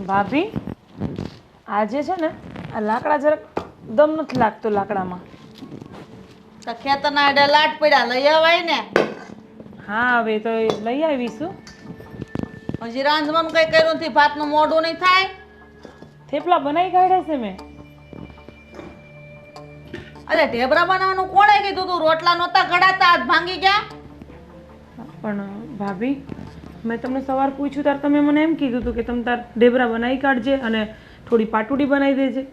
ભાભી આજે છે ને આ લાકડા જરાક દમ નથી લાગતો લાકડામાં. તો ખેતરના આડે લાટ પડ્યા લઈ આવાય ને. હા હવે તો એ લઈ આવીશું. હજી રાંધવાનું કઈ કર્યું નથી, ભાતનું મોઢું નહીં થાય. થેપલા બનાવી કાઢ્યા છે મેં. અરે ઢેબરા બનાવવાનું કોણે કીધું તું? રોટલા નહોતા ઘડાતા, હાથ ભાંગી ગયા. પણ ભાભી મેં તમને સવાર પૂછ્યું ત્યારે તમે મને એમ કીધું હતું કે તમે તાર ઢેબરા બનાવી કાઢજે અને થોડી પાટુડી બનાવી દેજે.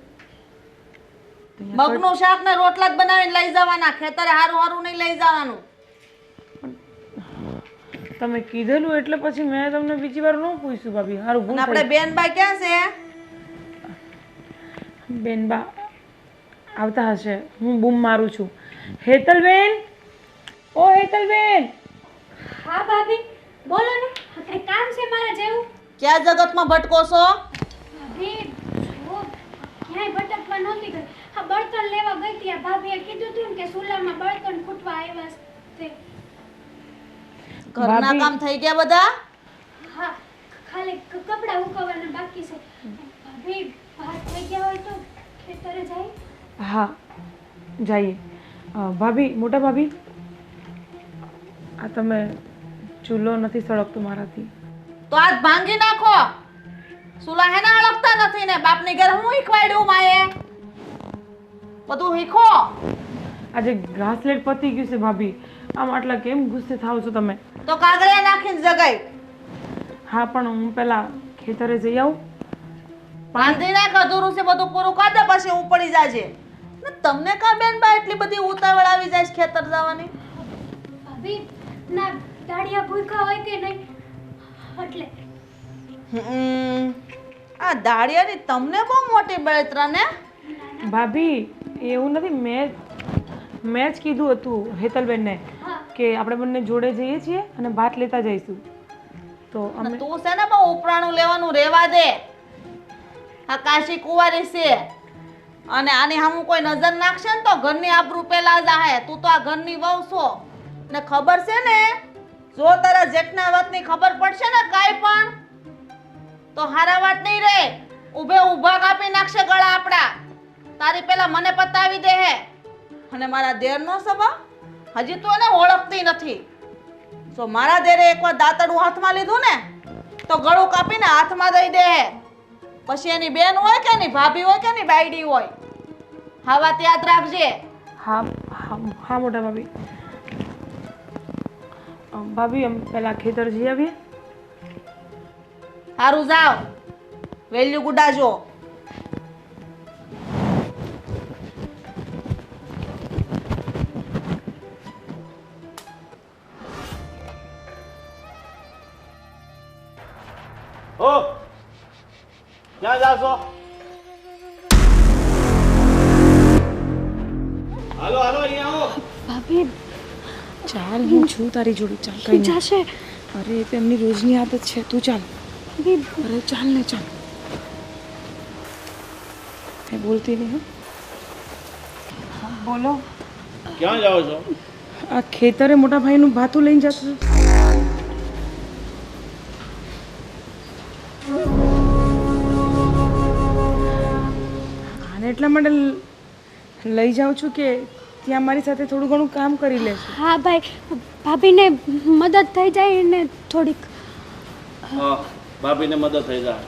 મગનું શાક ને રોટલા જ બનાવીને લઈ જવાના, ખેતરે હારું હારું નહીં લઈ જવાનું. તમે કીધેલું એટલે પછી મેં તમને બીજી વાર ન પૂછ્યું ભાભી. હારું ભૂલ આપણે બેનબા ક્યાં છે? બેનબા આવતા હશે, હું બૂમ મારું છું. હેતલબેન, ઓ હેતલબેન. હા ભાભી બોલો ને, કઈ કામ છે મારા જેવું? ક્યાં જગતમાં ભટકો છો? ભાભી જો ક્યાંય ભટકવા નહોતી ગઈ. હા બળતણ લેવા ગઈ હતી. આ ભાભીએ કીધું હતું કે સુલામાં બળતણ ફૂટવા આવ્યા છે. ઘરના કામ થઈ ગયા બધા? હા ખાલી કપડાં ઉકવવાના બાકી છે. ભાભી ભાત થઈ ગયા હોય તો ખેતરે જાય? હા જઈએ. ભાભી, મોટા ભાભી, આ તમે ચૂલો નથી સળગતો મારાથી. તો આજ ભાંગી નાખો. સુલા હેના હળગતા નથી ને. બાપની ઘર હું શીખવાડ્યું માએ? બધું શીખો. આજે ઘાસલેટ પતી ગયું છે ભાભી. આમ આટલા કેમ ગુસ્સે થાવ છો તમે? તો કાગળિયા નાખીને જગાઈ. હા પણ હું પહેલા ખેતરે જઈ આવું. બાંધી નાખ, અધૂરું છે બધું પૂરું કર દે પછી હું પડી જાજે. ને તમને કા બેન બા એટલી બધી ઉતાવળ આવી જાય છે ખેતર જવાની? ભાભી ના દાડિયા ભૂખ્યા હોય કે નહીં એટલે. આ દાડિયાની તમને બહુ મોટી બળતરા ને. ભાભી એવું નથી, મેં જ કીધું હતું હેતલબેનને કે આપણે બંને જોડે જઈએ છીએ અને ભાત લેતા જઈશું. તો અમે તું છે ને બહુ ઉપરાણું લેવાનું રેવા દે. આ કાશી કુંવારી છે અને આની સામું કોઈ નજર નાખશે ને તો ઘરની આબરૂ પેલા જાહે. તું તો આ ઘરની વહુ છો ને ખબર છે ને. જો તારા જેઠના વાતની ખબર પડશે ને કાઈ પણ તો હારા વાત નહીં રે. ઊભે ઊભા કાપી નાખશે ગળા આપડા. તારી પેલા મને પતાવી દે હે. અને મારા દેરનો સભા હજી તો એને ઓળખતી નથી. જો મારા દેરે એકવાર દાંતડું હાથમાં લીધું ને તો ગળું કાપીને હાથમાં દઈ દે હે. પછી એની બેન હોય કે એની ભાભી હોય કે એની બાયડી હોય, હા વાત યાદ રાખજે. હા હા હા મોટા ભાભી. ભાભી અમે પહેલા ખેતર જઈ આવીએ. સારું જાવ, વેલ્યુ ગુડાજો. ઓ ક્યાં જાશો? હાલો હાલો અહીંયા આવો. ભાભી ચાલ, હું છું તારી જોડે. ચાલ કઈ નહીં. જશે અરે એ તો એમની રોજની આદત છે. તું ચાલ. ભાભી. અરે ચાલ ને ચાલ. એ બોલતી નહીં. હા બોલો. ક્યાં જાઓ છો? આ ખેતરે મોટા ભાઈનું ભાતું લઈને જતો. આને એટલા માટે લઈ જાઉં છું કે ત્યાં મારી સાથે થોડું ઘણું કામ કરી લેશે. હા ભાઈ, ભાભીને મદદ થઈ જાય ને થોડીક. હા ભાભીને મદદ થઈ જાય.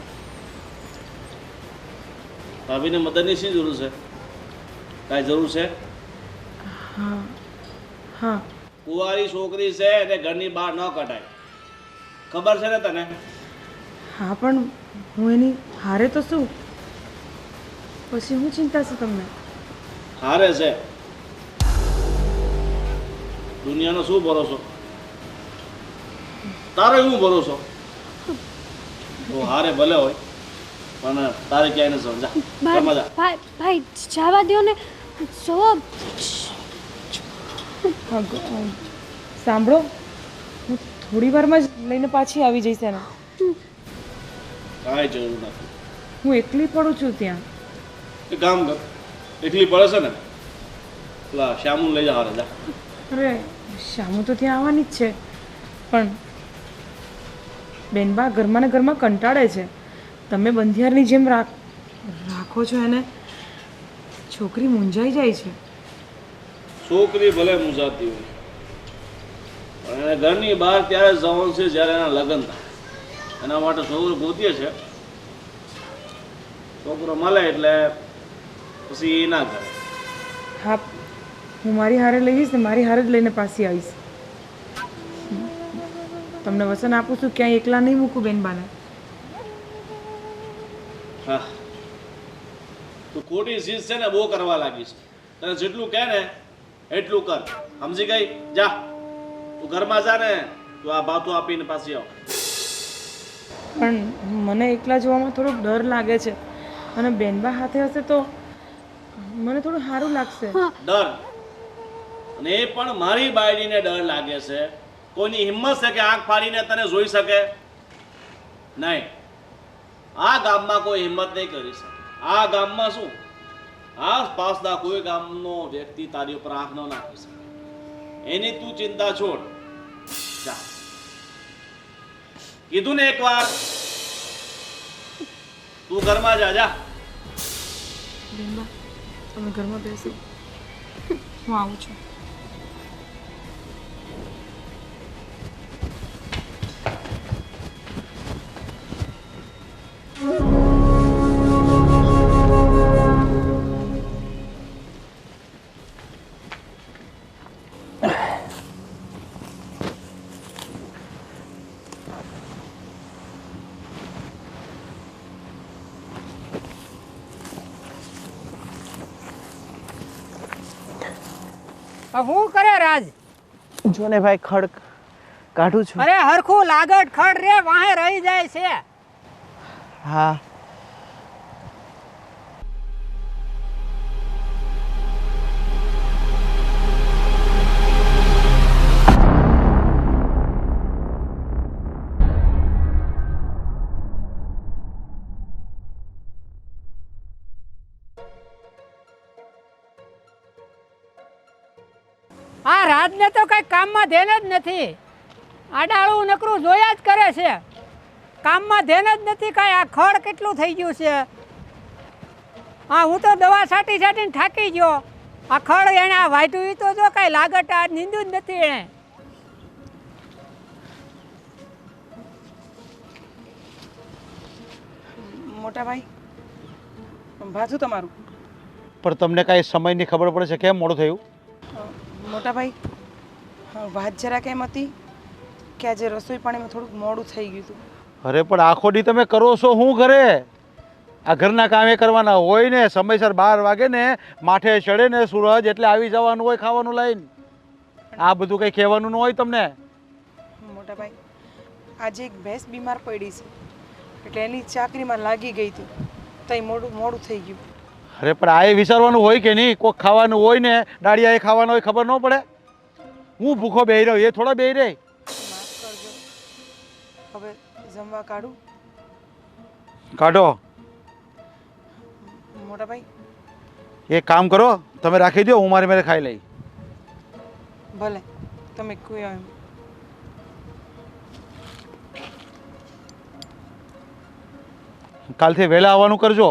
ભાભીને મદદની શી જરૂર છે? કાંઈ જરૂર છે? હા હા. કુંવારી છોકરી છે એને ઘરની બહાર ન કઢાય, ખબર છે ને તને? હા પણ હું એની હારે તો શું? પછી હું ચિંતા છે તમને? હારે છે. દુનિયાનો શું ભરોસો? તારો શું ભરોસો? તો હારે ભલે હોય પણ તારે ક્યાંય ન સમજા. સમજા ભાઈ જવા દો ને. જો સાંભળો, હું થોડી વારમાં જ લઈને પાછી આવી જઈશ એને. કાંઈ જરૂર નથી. હું એકલી પડું છું ત્યાં. એ કામ કર, એકલી પડે છે ને પેલા શ્યામું લઈ જા હારે જા. અરે શ્યામુ તો ત્યાં આવવાની જ છે પણ બેનબા ઘરમાં ને ઘરમાં કંટાળે છે. તમે બંધિયારની જેમ રાખો છો એને. છોકરી મૂંઝાઈ જાય છે. છોકરી ભલે મૂંઝાતી હોય પણ એને ઘરની બહાર ત્યારે જવાનું છે જ્યારે એના લગ્ન થાય. એના માટે છોકરો ગોતીએ છે. છોકરો મળે એટલે પછી એ ના કરે. હા, હું મારી હારે લઈ જઈશ ને મારી હારે જ લઈને પાછી આવીશ. તમને વચન આપું છું, ક્યાંય એકલા નહીં મૂકું બેનબાને. હા, તું ખોટી ચીજ છે ને બહુ કરવા લાગી છે. તને જેટલું કહે ને એટલું કર. સમજી ગઈ? જા તું ઘરમાં જા ને, તું આ બાતું આપીને પાછી આવ. પણ મને એકલા જોવામાં થોડોક ડર લાગે છે, અને બેનબા હાથે હશે તો મને થોડું સારું લાગશે. ડર? અને એ પણ મારી બાયડીને ડર લાગે છે? કોઈની હિંમત છે કે આંખ ફાડીને તને જોઈ શકે? નહીં, આ ગામમાં કોઈ હિંમત નહીં કરી શકે. આ ગામમાં શું, આસપાસના કોઈ ગામનો વ્યક્તિ તારી ઉપર આંખ ન નાખી શકે. એની તું ચિંતા છોડ. જા, કીધું ને એકવાર. તું ઘરમાં જા. જા બેનબા, તમે ઘરમાં બેસો, હું આવું છું. હું કરે રાજ? જો ને ભાઈ, ખડ કાઢું છું. અરે હરખું લાગટ ખડ રે વાહે રહી જાય છે. હા, આ રાજને તો કઈ કામમાં ધ્યાન જ નથી. આડાળું નકરું જોયા જ કરે છે, કામમાં ધ્યાન જ નથી કાંઈ. આ ખડ કેટલું થઈ ગયું છે. હા, હું તો દવા છાંટી છાંટીને થાકી ગયો. આ ખડ એને આ વાઢ્યું ઈ તો જો કાંઈ લાગટ આ નીંદું જ નથી એણે. મોટા ભાઈ, ભાથું તમારું. પણ તમને કાંઈ સમયની ખબર પડે છે કેમ મોડું થયું? મોટા ભાઈ, વાત જરા કેમ હતી કે આજે રસોઈ પાણીમાં થોડુંક મોડું થઈ ગયું હતું. અરે પણ આખો દી તમે કરો છો શું ઘરે? આ ઘરના કામે કરવાના હોય ને, સમયસર 12 વાગે ને માથે ચડે ને સૂરજ એટલે આવી જવાનું હોય ખાવાનું લઈને. આ બધું કંઈ કહેવાનું ન હોય તમને. મોટા ભાઈ, આજે એક ભેંસ બીમાર પડી છે, એટલે એની ચાકરીમાં લાગી ગઈ હતી, તઈ મોડું થઈ ગયું. અરે પણ આ વિચારવાનું હોય કે નહીં? કોઈક ખાવાનું હોય ને, ડાળિયા એ ખાવાનું હોય, ખબર ન પડે? હું ભૂખો બેહી રહ્યો, એ થોડા બેહી રહી. માફ કરજો, હવે જમવા કાઢું. કાઢો. મોટા ભાઈ, એક કામ કરો, તમે રાખી દો, હું મારી મેરે ખાઈ લઈ. ભલે તમે કોઈ એમ. કાલથી વહેલા આવવાનું કરજો.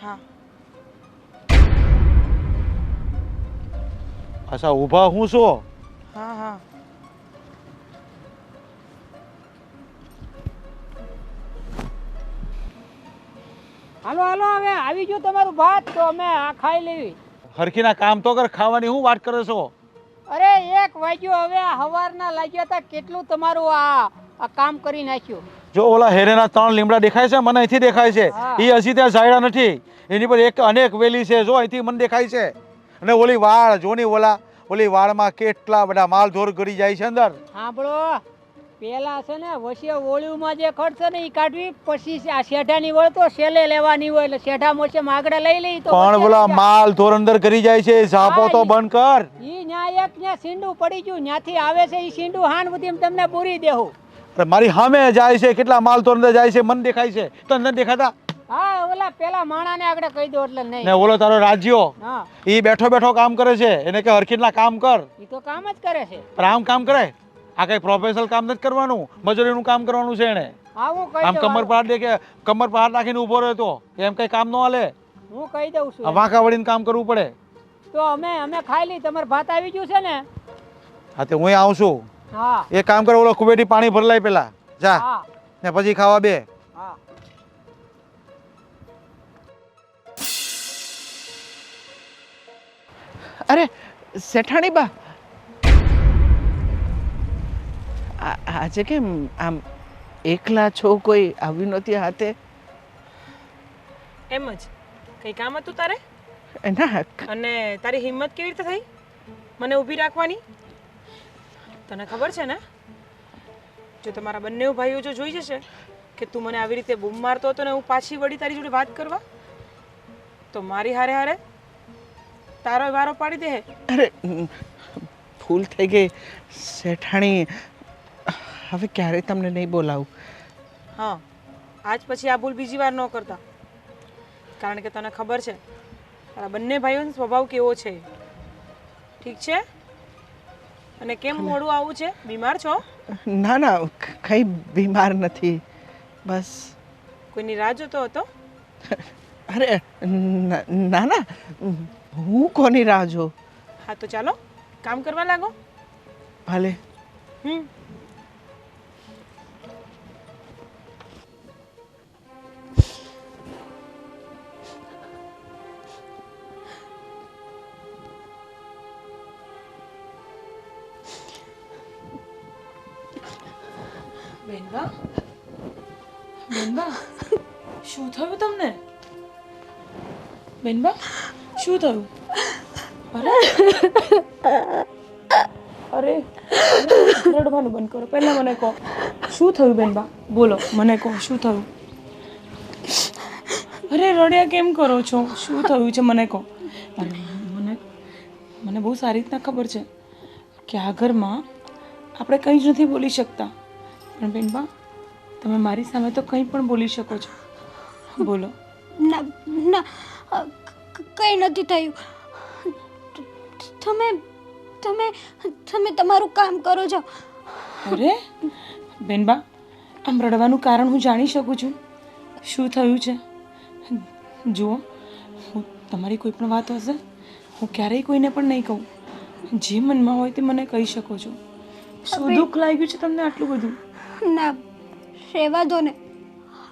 હા. અચ્છા, ઊભા હું છો? હા હા. હાલો હાલો, હવે આવી ગયું તમારું ભાત, તો અમે આ ખાઈ લેવી. હરખીના કામ તો કર, ખાવાની હું વાત કરે છો? અરે 1 વાગ્યો, હવે આ હવારના લાગ્યા હતા. કેટલું તમારું આ કામ કરી નાખ્યું. જો ઓલા હેરેના 3 લીમડા દેખાય છે, મને અહીંથી દેખાય છે. હા. એ હજી ત્યાં ઝાયડા નથી, એની પર એક અનેક વેલી છે, જો અહીંથી મને દેખાય છે. અને ઓલી વાળ જોની, ઓલી વાળમાં કેટલા બધા માલ ધોર ગળી જાય છે અંદર. સાંભળો, પેલા છે ને વસીએ ઓળીમાં જે ખર્ચ છે ને એ કાઢવી, પછી આ શેઢાની વળ તો સેલે લેવાની હોય, એટલે શેઢા મોસે આગળ લઈ લઈ તો પણ ઓલા માલ ધોર અંદર ગળી જાય છે, ઝાપો તો બંધ કર. ઈ ન્યા એક ન્યા સીંડું પડી ગયું, ન્યાથી આવે છે ઈ સીંડું હાન સુધી તમને પૂરી દેવું. અરે મારી સામે જાય છે, કેટલા માલ ધોર અંદર જાય છે, મને દેખાય છે, તો અંદર દેખાતા. હા, ઓલા પેલા માણાને આગળ કહી દો એટલે નહીં. ને ઓલો તારો રાજ્યો, હા, ઈ બેઠો બેઠો કામ કરે છે, એને કે હરખીના કામ કર. ઈ તો કામ જ કરે છે. પણ આમ કામ કરે? આ કઈ પ્રોફેશનલ કામ નથી કરવાનું, મજૂરીનું કામ કરવાનું છે એને. હા હું કહી આમ દઉં કમર પર હાથ દે કે કમર પર હાથ નાખીને ઊભો રહ્યો તો એમ કઈ કામ ન હાલે. હું કહી દઉં છું આ વાંકા વળીને કામ કરવું પડે. તો અમે ખાઈ લી તમારે ભાત આવી ગયું છે ને હા તે હું આવું છું. હા એક કામ કરો, ઓલો કુબેટી પાણી ભરલાય પેલા જા હા ને પછી ખાવા બે. હા અરે શેઠાણી બા, આજે કેમ આમ એકલા છો? કોઈ આવ્યું નહોતી હાથે? એમ જ કંઈ કામ હતું તારે? ના, અને તારી હિંમત કેવી રીતે થઈ મને ઊભી રાખવાની? તને ખબર છે ને, જો તમારા બંને ભાઈઓ જો જોઈ જશે કે તું મને આવી રીતે બૂમ મારતો હતો ને હું પાછી વળી તારી જોડે વાત કરવા, તો મારી હારે હારે તારો વારો પાડી દે. અરે ભૂલ થઈ ગઈ શેઠાણી, હવે ક્યારેય તમને નહીં બોલાવું. હા, આજ પછી આ ભૂલ બીજી વાર ન કરતા, કારણ કે તને ખબર છે તારા બંને ભાઈઓનો સ્વભાવ કેવો છે. ઠીક છે? અને કેમ મોડું આવું છે? બીમાર છો? ના ના, કંઈ બીમાર નથી, બસ. કોઈની રાહ જોતો હતો? અરે ના ના, હું કોની રાહ જોઉં? હા તો ચાલો કામ કરવા લાગો. ભલે. હમ બેનબા, બેનબા, શું થયું તમને? બેનબા, શું થયું? અરે અરે રડવાનું બંધ કરો, પહેલા મને કહો શું થયું? બેનબા બોલો, મને કહો શું થયું? અરે રડ્યા કેમ કરો છો? શું થયું છે મને કહો. અરે મને બહુ સારી રીતના ખબર છે કે આ ઘરમાં આપણે કંઈ જ નથી બોલી શકતા, પણ બેનબા તમે મારી સામે તો કંઈ પણ બોલી શકો છો. બોલો. ના ના, કંઈ નથી થયું. તમે તમે તમે તમારું કામ કરો છો. અરે બેનબા, આમ રડવાનું કારણ હું જાણી શકું છું? શું થયું છે? જુઓ, હું તમારી કોઈ પણ વાત હશે હું ક્યારેય કોઈને પણ નહીં કહું. જે મનમાં હોય તે મને કહી શકો છો. શું દુઃખ લાગ્યું છે તમને આટલું બધું? ના, રહેવા દો ને.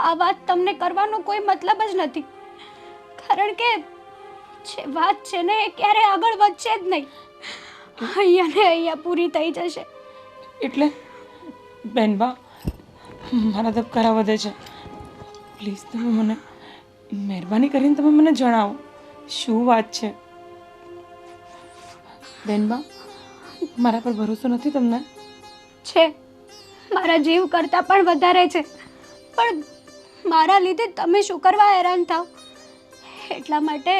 આ વાત તમને કરવાનો કોઈ મતલબ જ નથી, કારણ કે જે વાત છે ને એ ક્યારે આગળ વધશે જ નહીં. અહીંયા ને અહીંયા પૂરી થઈ જશે. એટલે બેનબા મારા ધબકારા વધે છે. પ્લીઝ તમે મને મહેરબાની કરીને તમે મને જણાવો શું વાત છે. બેનબા મારા પર ભરોસો નથી તમને? છે, મારા જીવ કરતાં પણ વધારે છે, પણ મારા લીધે તમે શું કરવા હેરાન થાવ એટલા માટે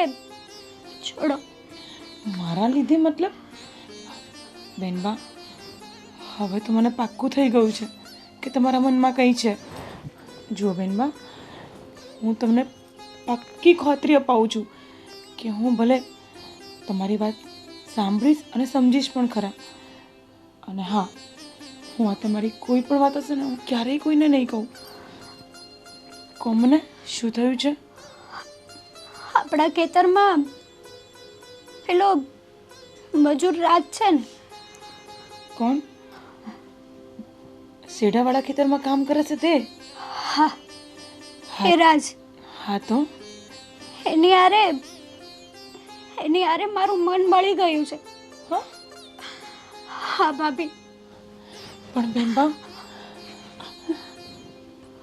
છોડો. મારા લીધે મતલબ? બેનબા હવે તો મને પાક્કું થઈ ગયું છે કે તમારા મનમાં કંઈ છે. જુઓ બેનબા, હું તમને પાક્કી ખાતરી અપાવું છું કે હું ભલે તમારી વાત સાંભળીશ અને સમજીશ પણ ખરા. અને હા, હું આ તમારી કોઈ પણ વાત હશે ને હું ક્યારેય કોઈને નહીં કહું. કહો મને શું થયું છે? આપણા ખેતરમાં પેલો મજૂર રાજ છે ને? કોણ? શેઢાવાળા ખેતરમાં કામ કરે છે તે? હા, એ રાજ. હા તો એની હારે મારું મન મળી ગયું છે. હા હા ભાભી. પણ બેનબા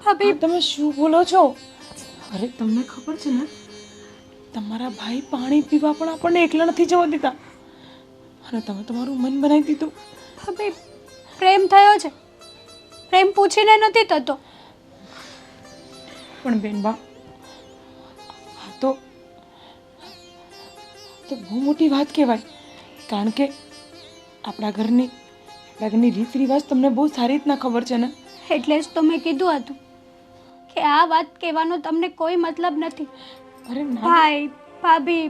ભાભી, તમે શું બોલો છો? અરે તમને ખબર છે ને, તમારા ભાઈ પાણી પીવા પણ આપણને એકલા નથી જવા દેતા, અને તમે તમારું મન બનાવી દીધું. ભાભી, પ્રેમ થયો છે, પ્રેમ પૂછીને નથી થતો. પણ બેનબા આ તો બહુ મોટી વાત કહેવાય, કારણ કે આપણા ઘરની રીત રિવાજ તમને બહુ સારી રીતના ખબર છે ને. એટલે જ તો મેં કીધું હતું કે આ વાત કહેવાનો તમને કોઈ મતલબ નથી. અરે ના ભાઈ ભાભી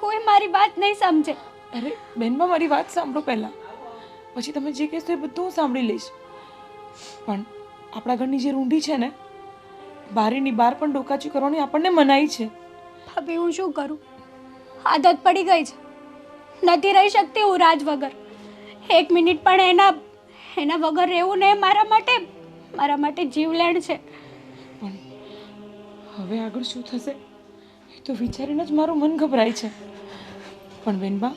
કોઈ મારી વાત નહીં સમજે. અરે બેનબા મારી વાત સાંભળો પહેલાં, પછી તમે જે કહેશો એ બધું હું સાંભળી લઈશ. પણ આપણા ઘરની જે રૂંઢી છે ને, બારીની બહાર પણ ડોકાચી કરવાની આપણને મનાઈ છે. ભાભી હું શું કરું? આદત પડી ગઈ છે. નથી રહી શકતી હું રાજ વગર. એક મિનિટ પણ એના વગર રહેવું ને મારા માટે જીવલેણ છે. પણ હવે આગળ શું થશે એ તો વિચારીને જ મારું મન ગભરાય છે. પણ બેનબા,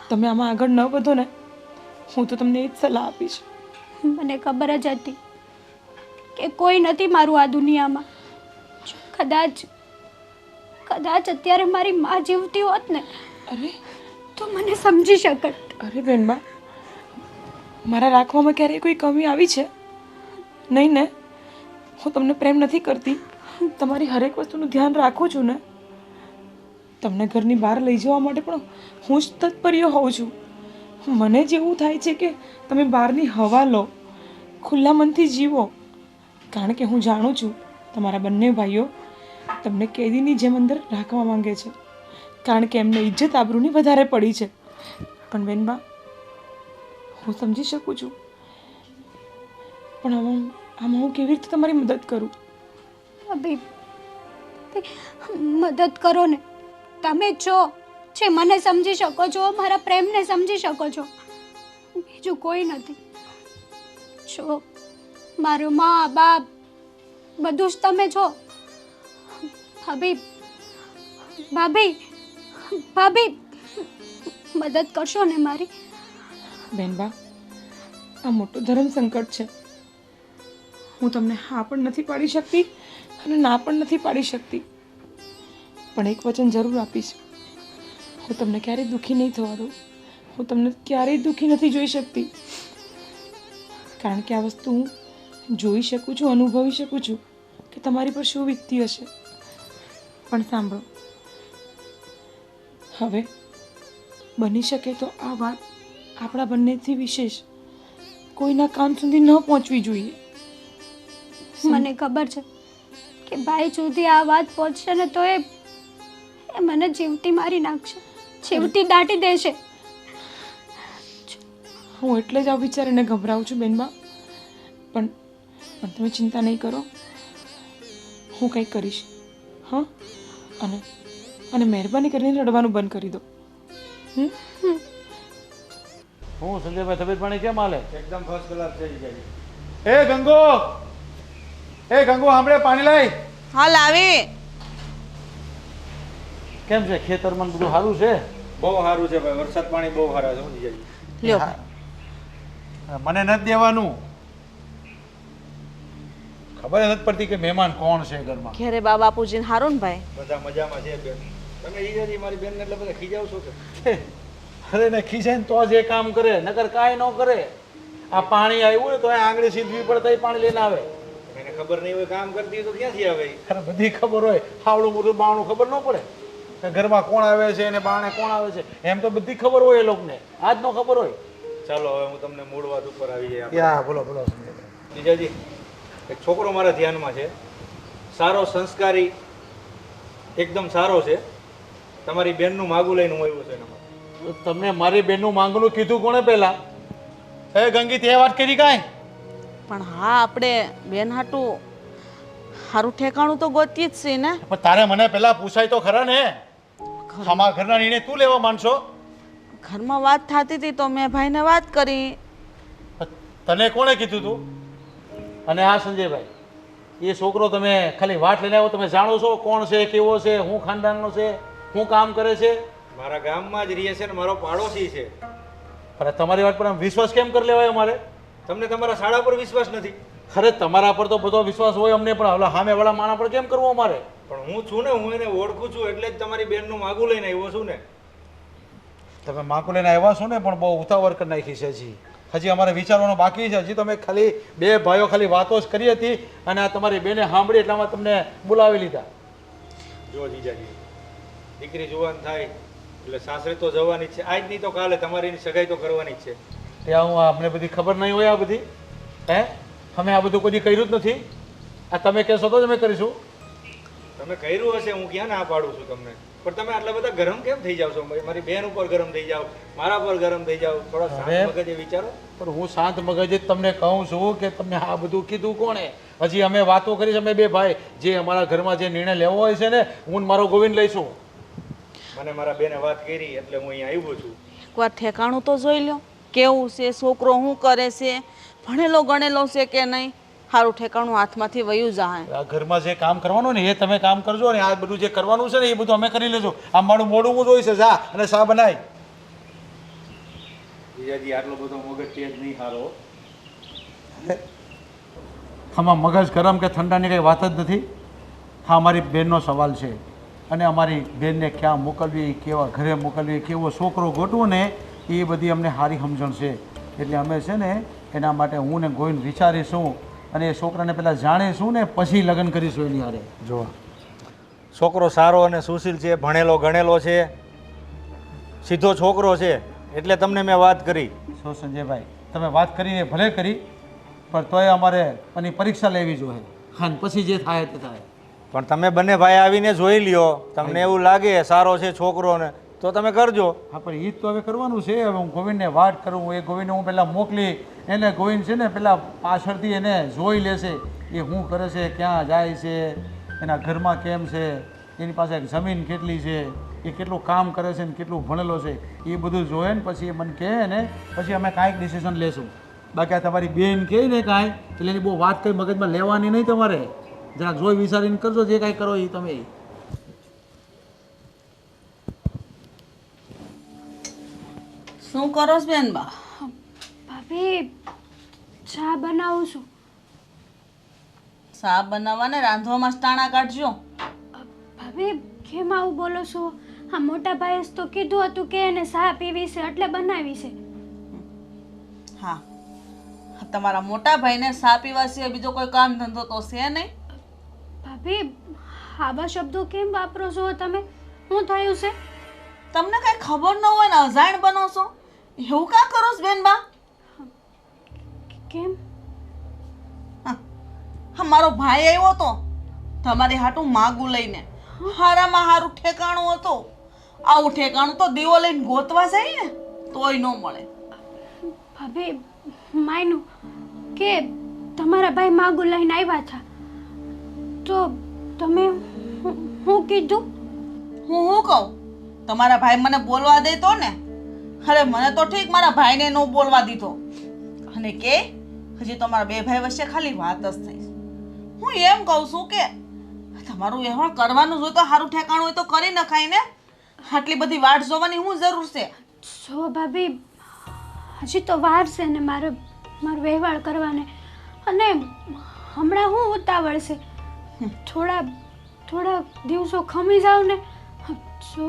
તમે આમાં આગળ ન વધો ને, હું તો તમને એ જ સલાહ આપીશ. મને ખબર જ હતી કે કોઈ નથી મારું આ દુનિયામાં. જો કદાચ અત્યારે મારી માં જીવતી હોત ને અરે તો મને સમજી શકત. અરે બેનબા, મારા રાખવામાં ક્યારેય કોઈ કમી આવી છે? નહીં ને? હું તમને પ્રેમ નથી કરતી, તમારી હરેક વસ્તુનું ધ્યાન રાખું છું ને. તમને ઘરની બહાર લઈ જવા માટે પણ હું જ તત્પર્ય હોઉં છું. મને જેવું થાય છે કે તમે બહારની હવા લો, ખુલ્લા મનથી જીવો. કારણ કે હું જાણું છું તમારા બંને ભાઈઓ તમને કેદીની જેમ અંદર રાખવા માંગે છે, કારણ કે એમને ઇજ્જત આબરૂની વધારે પડી છે. પણ બેનબા, હું સમજી શકું છું, પણ આમાં હું કેવી રીતે તમારી મદદ કરું? ભાભી, મદદ કરો ને. તમે છો જે મને સમજી શકો છો, મારા પ્રેમને સમજી શકો છો. બીજું કોઈ નથી. છો મારું મા બાપ બધું જ તમે છો. ભાભી મદદ કરશો ને મારી? બેનબા, આ મોટું ધર્મ સંકટ છે. હું તમને હા પણ નથી પાડી શકતી અને ના પણ નથી પાડી શકતી. પણ એક વચન જરૂર આપીશ, હું તમને ક્યારેય દુઃખી નહીં થવા દઉં. હું તમને ક્યારેય દુઃખી નથી જોઈ શકતી, કારણ કે આ વસ્તુ હું જોઈ શકું છું, અનુભવી શકું છું કે તમારી પર શું વીતતી હશે. પણ સાંભળો, હવે બની શકે તો આ વાત આપણા બંનેથી વિશેષ કોઈના કાન સુધી ન પહોંચવી જોઈએ. મને ખબર છે કે ભાઈ સુધી આ વાત પહોંચશે ને તો એ મને જીવતી મારી નાખશે, જીવતી દાટી દેશે. હું એટલે જ આ વિચારીને ગભરાઉં છું બેનબા. પણ તમે ચિંતા નહીં કરો, હું કંઈક કરીશ. હા, અને મહેરબાની કરીને રડવાનું બંધ કરી દો. હું સંજયભાઈ, તબિયત પાણી કેમ હાલે? એકદમ ફર્સ્ટ ક્લાસ છે જીજાજી. એ ગંગો, સાંભળે, પાણી લાય. હાલ આવી. કેમ છે ખેતરમાં બધું સારું છે? બહુ સારું છે ભાઈ, વરસાદ પાણી બહુ સારા છે જીજાજી. લ્યો. મને નથી દેવાનું. ખબર નથી પડતી કે મહેમાન કોણ છે ઘરમાં. ઘેરે બા બાપુજીને હારું ને ભાઈ? બધા મજામાં છે બેન. તમે જીજાજી મારી બેનને એટલે બધા ખીજાવ છો કે? અરે ને ખીસે ને તો જ એ કામ કરે, નકર કાંઈ ન કરે. આ પાણી આવ્યું ને તો એ આંગળી સીધવી પડે તો પાણી લઈને આવે. એને ખબર નહીં હોય કામ કરતી હોય તો ક્યાંથી આવે? અરે બધી ખબર હોય, હાવડું મોટું બાવણું ખબર ન પડે કે ઘરમાં કોણ આવે છે અને બાણે કોણ આવે છે, એમ તો બધી ખબર હોય એ લોકોને, આજ નો ખબર હોય. ચાલો હવે હું તમને મૂળ વાત ઉપર આવી જાય. યા બોલો જીજાજી, એક છોકરો મારા ધ્યાનમાં છે, સારો, સંસ્કારી, એકદમ સારો છે. તમારી બેનનું માગું લઈને હું આવ્યો છું એનામાં. તમને મારી બેનનું માંગનું કીધું કોણે પહેલા? એ ગંગી, તે વાત કરી કાંઈ? પણ હા, આપણે બેન હાટું સારું ઠેકાણું તો ગોતીએ જ છીએ ને. પણ તારે મને પહેલા પૂછાય તો ખરા ને. અમારા ઘરના નિર્ણય તું લેવા માંડશો? ઘરમાં વાત થતી હતી તો મેં ભાઈને વાત કરી. તને કોણે કીધું તું? અને હા સંજયભાઈ, એ છોકરો તમે ખાલી વાત લઈને આવો, તમે જાણો છો કોણ છે, કેવો છે, શું ખાનદાનનો છે, શું કામ કરે છે? મારા ગામમાં જ રહે છે ને મારો પાડોશી છે. પણ તમારી વાત પર આમ વિશ્વાસ કેમ કરી લેવાય અમારે? તમને તમારા શાળા પર વિશ્વાસ નથી? ખરે તમારા પર તો બધો વિશ્વાસ હોય અમને, પણ હવે સામેવાળા માણસ પર કેમ કરવું અમારે? પણ હું છું ને, હું એને ઓળખું છું એટલે જ તમારી બેનનું માગું લઈને આવ્યો છું ને. તમે માકુ લઈને આવ્યા છો ને, પણ બહુ ઉતાવળ કરી નાખી છે. હજી અમારે વિચારવાનું બાકી છે. હજી તમે ખાલી બે ભાઈઓ ખાલી વાતો જ કરી હતી અને આ તમારી બેને સાંભળી એટલામાં તમને બોલાવી લીધા. જો જીજાજી, દીકરી જુવાન થાય એટલે સાસરે તો જવાની જ છે. આજ નહીં તો કાલે તમારી સગાઈ તો કરવાની જ છે. ત્યાં હું અમને બધી ખબર નહીં હોય આ બધી? હે, અમે આ બધું કોઈ કર્યું જ નથી. આ તમે કહેશો તો જ અમે કરીશું. તમે કર્યું હશે, હું ક્યાં ના પાડું છું તમને. પણ તમે આટલા બધા ગરમ કેમ થઈ જાવ છો? મારી બેન ઉપર ગરમ થઈ જાવ, મારા પર ગરમ થઈ જાવ. થોડા શાંત મગજે વિચારો. પણ હું શાંત મગજે જ તમને કહું છું કે તમને આ બધું કીધું કોણે? હજી અમે વાતો કરી છે, અમે બે ભાઈ જે અમારા ઘરમાં જે નિર્ણય લેવો હોય છે ને, હું ને મારો ગોવિંદ લઈશું. મને મારા બેને વાત કરી એટલે હું અહીંયા આવ્યો છું. એકવાર ઠેકાણું તો જોઈ લો કેવું છે, છોકરો શું કરે છે, ભણેલો ગણેલો છે કે નહીં. સારું ઠેકાણું હાથમાંથી વયું જાય. આ ઘરમાં જે કામ કરવાનું ને એ તમે કામ કરજો ને આ બધું જે કરવાનું છે ને એ બધું અમે કરી લેજો. આ મારું મોઢું હું જોઈશે, જા અને શા બનાય. જીજાજી આટલો બધો મગજ તેજ નહીં હારો. આમાં મગજ ગરમ કે ઠંડાની કંઈ વાત જ નથી. હા, અમારી બહેનનો સવાલ છે અને અમારી બહેનને ક્યાં મોકલવી, કેવા ઘરે મોકલવી, કેવો છોકરો ગોતવો ને એ બધી અમને સારી સમજણ છે. એટલે અમે છે ને એના માટે હું ને ગોવિંદ વિચારીશું અને એ છોકરાને પહેલાં જાણીશું ને પછી લગ્ન કરીશું એની હારે. જો છોકરો સારો અને સુશીલ છે, ભણેલો ગણેલો છે, સીધો છોકરો છે એટલે તમને મેં વાત કરી. શું સંજયભાઈ, તમે વાત કરીને ભલે કરી પણ તોય અમારે એની પરીક્ષા લેવી જોઈએ. હા, પછી જે થાય તે થાય. પણ તમે બંને ભાઈ આવીને જોઈ લ્યો, તમને એવું લાગે સારો છે છોકરો ને તો તમે કરજો. હા, પણ એ જ તો હવે કરવાનું છે. હવે હું ગોવિંદને વાત કરું, એ ગોવિંદને હું પહેલાં મોકલી, એને ગોવિંદ છે ને પહેલાં પાછળથી એને જોઈ લેશે એ શું કરે છે, ક્યાં જાય છે, એના ઘરમાં કેમ છે, એની પાસે જમીન કેટલી છે, એ કેટલું કામ કરે છે ને કેટલું ભણેલો છે, એ બધું જોયે ને પછી એ મને કહે ને પછી અમે કાંઈક ડિસિઝન લેશું. બાકી આ તમારી બેન કહે ને કાંઈ એટલે એની બહુ વાત કંઈ મગજમાં લેવાની નહીં. તમારે જરાક જોઈ વિચારીને કરજો જે કાંઈ કરો એ તમે. શું કરો છો બેન બા? ભાભી ચા બનાવું છું. શા બનાવવા ને રાંધવામાં જ ટાણા કાઢજો. ભાભી કેમ આવું બોલો છો? હા, મોટા ભાઈએ જ તો કીધું હતું કે એને ચા પીવી છે એટલે બનાવી છે. હા, તમારા મોટા ભાઈને શા પીવા સિવાય બીજો કોઈ કામ ધંધો તો છે નહીં. ભાભી આવા શબ્દો કેમ વાપરો છો તમે? શું થયું છે? તમને કઈ ખબર ન હોય ને અજાણ બનો છો? એવું કા કરો છો બેન બા? કેમ? હા, મારો ભાઈ આવ્યો તો તમારી હાટું માગું લઈને. હારામાં હારું ઠેકાણું હતું. આવું ઠેકાણું તો દીવો લઈને ગોતવા જાય ને તોય ન મળે. ભાભી માયનું કે તમારા ભાઈ માગું લઈને આવ્યા હતા તો તમે હું કીધું? હું કહું? તમારા ભાઈ મને બોલવા દેતો ને? અરે મને તો ઠીક, મારા ભાઈને ન બોલવા દીધો અને કે હજી તમારા બે ભાઈ વચ્ચે ખાલી વાત જ થઈ. હું એમ કહું છું કે તમારું વ્યવહાર કરવાનું હોય તો સારું ઠેકાણું હોય તો કરી નખાય ને. આટલી બધી વાટ જોવાની શું જરૂર છે? જો ભાભી હજી તો વાર છે ને મારો વ્યવહાર કરવાને, અને હમણાં હું ઉતાવળ છે. થોડા દિવસો ખમી જાવ ને. જો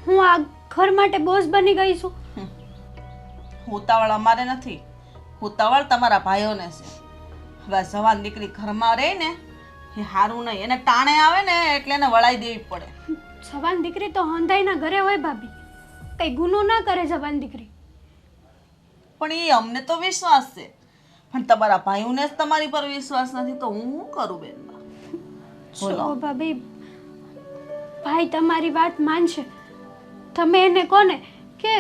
હું આ ઘર માટે બોઝ બની ગઈ છું. ઉતાવળ અમારે નથી, ઉતાવળ તમારા ભાઈઓને છે. હવે જવાન દીકરી ઘરમાં રહે ને એ સારું નહીં. એને ટાણે આવે ને એટલે એને વળાઈ દેવી પડે. જવાન દીકરી તો હંધાઈના ઘરે હોય ભાભી, કઈ ગુનો ના કરે જવાન દીકરી. પણ એ અમને તો વિશ્વાસ છે, પણ તમારા ભાઈઓને જ તમારી પર વિશ્વાસ નથી તો હું શું કરું બેન? જો ભાભી, ભાઈ તમારી વાત માનશે. તમે એને કોને કે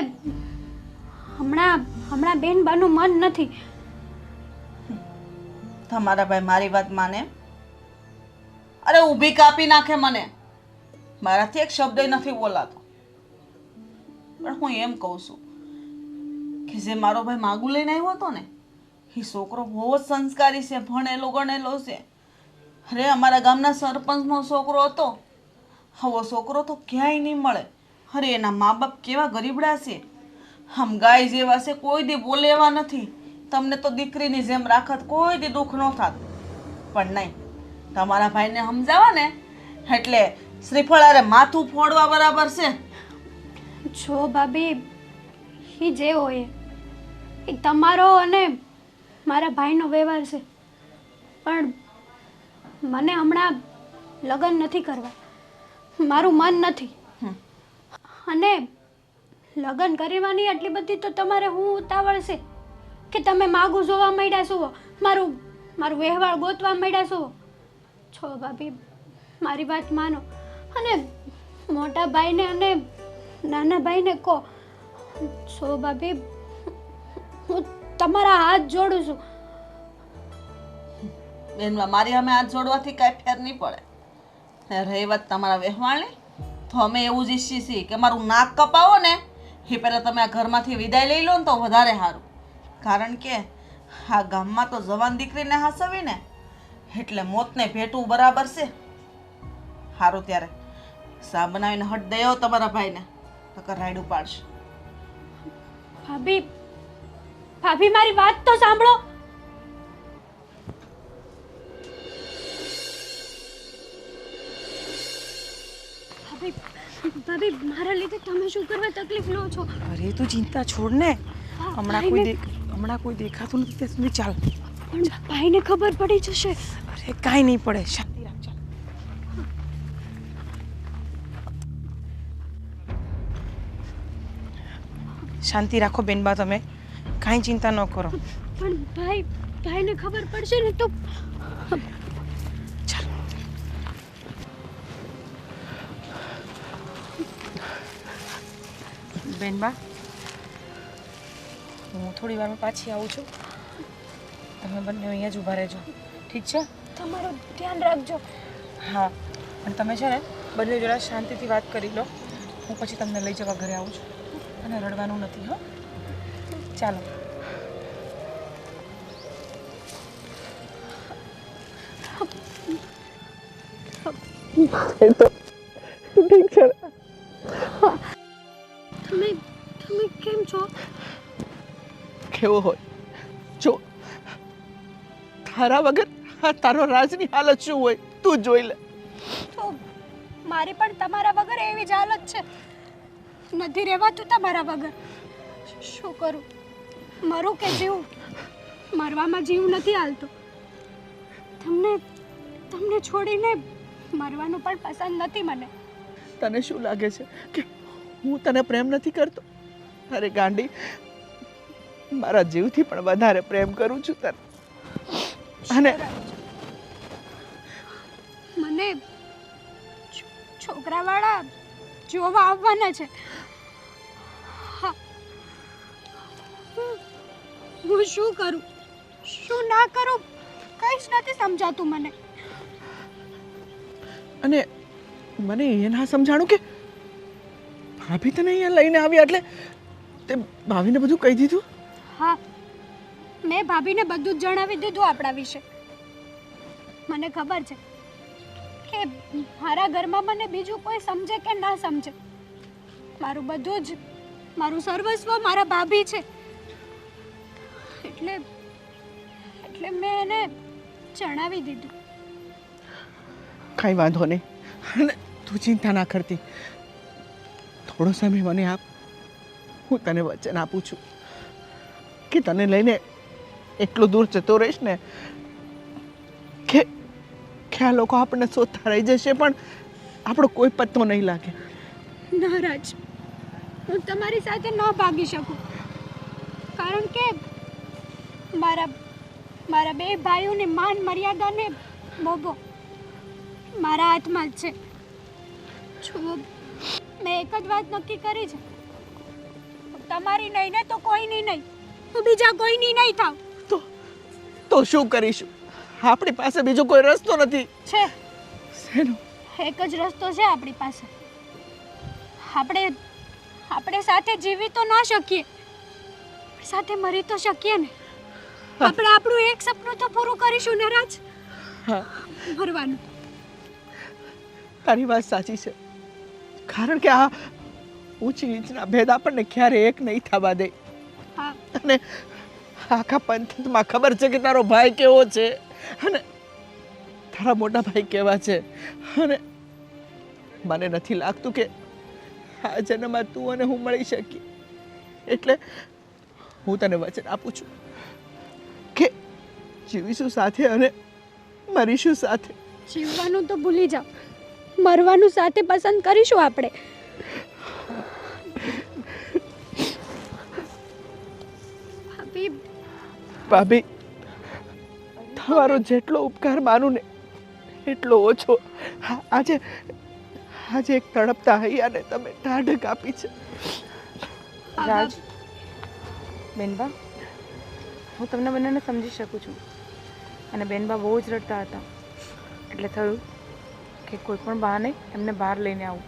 હમણાં બેનબાનું મન નથી. તમારા ભાઈ મારી વાત માને? અરે ઊભી કાપી નાખે મને. મારાથી એક શબ્દ નથી બોલાતો. પણ હું એમ કહું છું કે જે મારો ભાઈ માગું લઈને આવ્યો હતો ને એ છોકરો બહુ જ સંસ્કારી છે, ભણેલો ગણેલો છે. અરે અમારા ગામના સરપંચનો છોકરો હતો. આવો છોકરો તો ક્યાંય નહીં મળે. અરે એના મા બાપ કેવા ગરીબડા છે, આમ ગાય જેવા છે, કોઈ દી બોલે એવા નથી. તમને તો દીકરીની જેમ રાખત, કોઈ દી દુઃખ ન થાત. પણ નહીં, તમારા ભાઈને સમજાવવા ને એટલે શ્રીફળ અરે માથું ફોડવા બરાબર છે. જો ભાભી, એ જે હોય એ તમારો અને મારા ભાઈનો વ્યવહાર છે, પણ મને હમણાં લગ્ન નથી કરવા. મારું મન નથી. અને લગ્ન કરવાની આટલી બધી તો તમારે હું ઉતાવળ છે કે તમે માગું જોવા માંડ્યા છો, મારું વ્યવહાર ગોતવા માંડ્યા છો. છો ભાભી, મારી વાત માનો અને મોટા ભાઈને અને નાના ભાઈને કહો. સો ભાભી, હું તમારા હાથ જોડું છું. બેનમાં મારી અમે હાથ જોડવાથી કાંઈ ફેર નહીં પડે. ને રહી વાત તમારા વ્યવહારની, તો અમે એવું જ ઈચ્છીએ છીએ કે મારું નાક કપાવો ને એ પહેલાં તમે આ ઘરમાંથી વિદાય લઈ લો ને તો વધારે સારું. કારણ કે આ ગામમાં તો જવાન દીકરીને હાસવીને એટલે મોતને ભેટવું બરાબર છે. સારું ત્યારે સા બનાવીને હટ દઈ આવો તમારા ભાઈને, નકર રાયડું પાડશે. ભાભી, ભાભી મારી વાત તો સાંભળો. ભાભી, ભાભી, મારા લીધે તમે શું કરવા તકલીફ લો છો? અરે તું ચિંતા છોડ ને. હમણાં કોઈ દેખાતું નથી ત્યાં સુધી ચાલ. પણ ભાઈને ખબર પડી જશે. અરે કાંઈ નહીં પડે, શાંતિ રાખ. ચાલ. શાંતિ રાખો બેનબા, તમે કાંઈ ચિંતા ન કરો. પણ ભાઈને ખબર પડશે ને તો. ચાલ. બેનબા, હું થોડી વારમાં પાછી આવું છું. તમે બંને અહીંયા જ ઊભા રહેજો, ઠીક છે? તમારું ધ્યાન રાખજો. હા, અને તમે છે ને બંને જોડે શાંતિથી વાત કરી લો. હું પછી તમને લઈ જવા ઘરે આવું છું. અને રડવાનું નથી, હો? ચાલો. ઠીક છે. તમે કેમ છો? કેવો હોય જો, તારા વગર આ તારો રાજની હાલત શું હોય તું જોઈ લે. તો મારી પણ તમારા વગર એવી જ હાલત છે. નથી રહેવાતું તમારા વગર. શું કરું? મરું કે જીવું? મરવામાં જીવ નથી હાલતો. તમને છોડીને મરવાનું પણ પસંદ નથી મને. તને શું લાગે છે કે હું તને પ્રેમ નથી કરતો? અરે ગાંડી, મારા જીવથી પણ વધારે પ્રેમ કરું છું તને. અને મને છોકરાવાળા જોવા આવવાના છે. હા. હું શું કરું, શું ના કરું, કંઈ જ નથી સમજાતું મને. અને મને એ ના સમજાણું કે ભાભી તને અહીંયા લઈને આવ્યા એટલે તે ભાભીને બધું કહી દીધું? હા, મેં ભાભીને બધું જ જણાવી દીધું આપણા વિશે. મને ખબર છે કે મારા ઘરમાં મને બીજું કોઈ સમજે કે ના સમજે, મારું બધું જ, મારું સર્વસ્વ મારા ભાભી છે. એટલે મેં એને જણાવી દીધું. કાંઈ વાંધો નહીં, અને તું ચિંતા ના કરતી. થોડો સમય મને આપ, હું તને વચન આપું છું કે તને લઈને એટલું દૂર જતો રહીશ ને કે આ લોકો આપણને શોધતા રહી જશે પણ આપણો કોઈ પત્તો નહીં લાગે. નારાજ, હું તમારી સાથે ન ભાગી શકું, કારણ કે મારા બે ભાઈઓની માન મર્યાદાને મોભો મારા હાથમાં જ છે. જો મેં એક જ વાત નક્કી કરી છે, તમારી નહીં ને તો કોઈની નહીં, હું બીજા કોઈની નહીં થાવ. તો શું કરીશું? આપણી પાસે બીજો કોઈ રસ્તો નથી. છે, શેનો? એક જ રસ્તો છે આપણી પાસે. આપણે સાથે જીવી તો ના શકીએ, સાથે મરી તો શકીએ ને. આપણે આપણું એક સપનું તો પૂરું કરીશું ને રાજ. હા, મરવાનું. તારી વાત સાચી છે, કારણ કે આ ઊંચી નીચના ભેદ આપણને ક્યારે એક નહીં થવા દે. હા, અને આખા પંથમાં ખબર છે કે તારો ભાઈ કેવો છે અને તારા મોટા ભાઈ કેવા છે. અને મને નથી લાગતું કે આ જન્મમાં તું અને હું મળી શકીએ. એટલે હું તને વચન આપું છું કે જીવીશું સાથે અને મરીશું સાથે. જીવવાનું તો ભૂલી જાઓ, મરવાનું સાથે પસંદ કરીશું આપણે. ભાભી, તમારો જેટલો ઉપકાર માનું ને એટલો ઓછો. આજે એક તડપતા હૈયાને તમે ઢાઢક આપી છે. રાજ, બેનબા, હું તમને બંનેને સમજી શકું છું. અને બેનબા બહુ જ રડતા હતા, એટલે થયું કે કોઈ પણ બહાને એમને બહાર લઈને આવું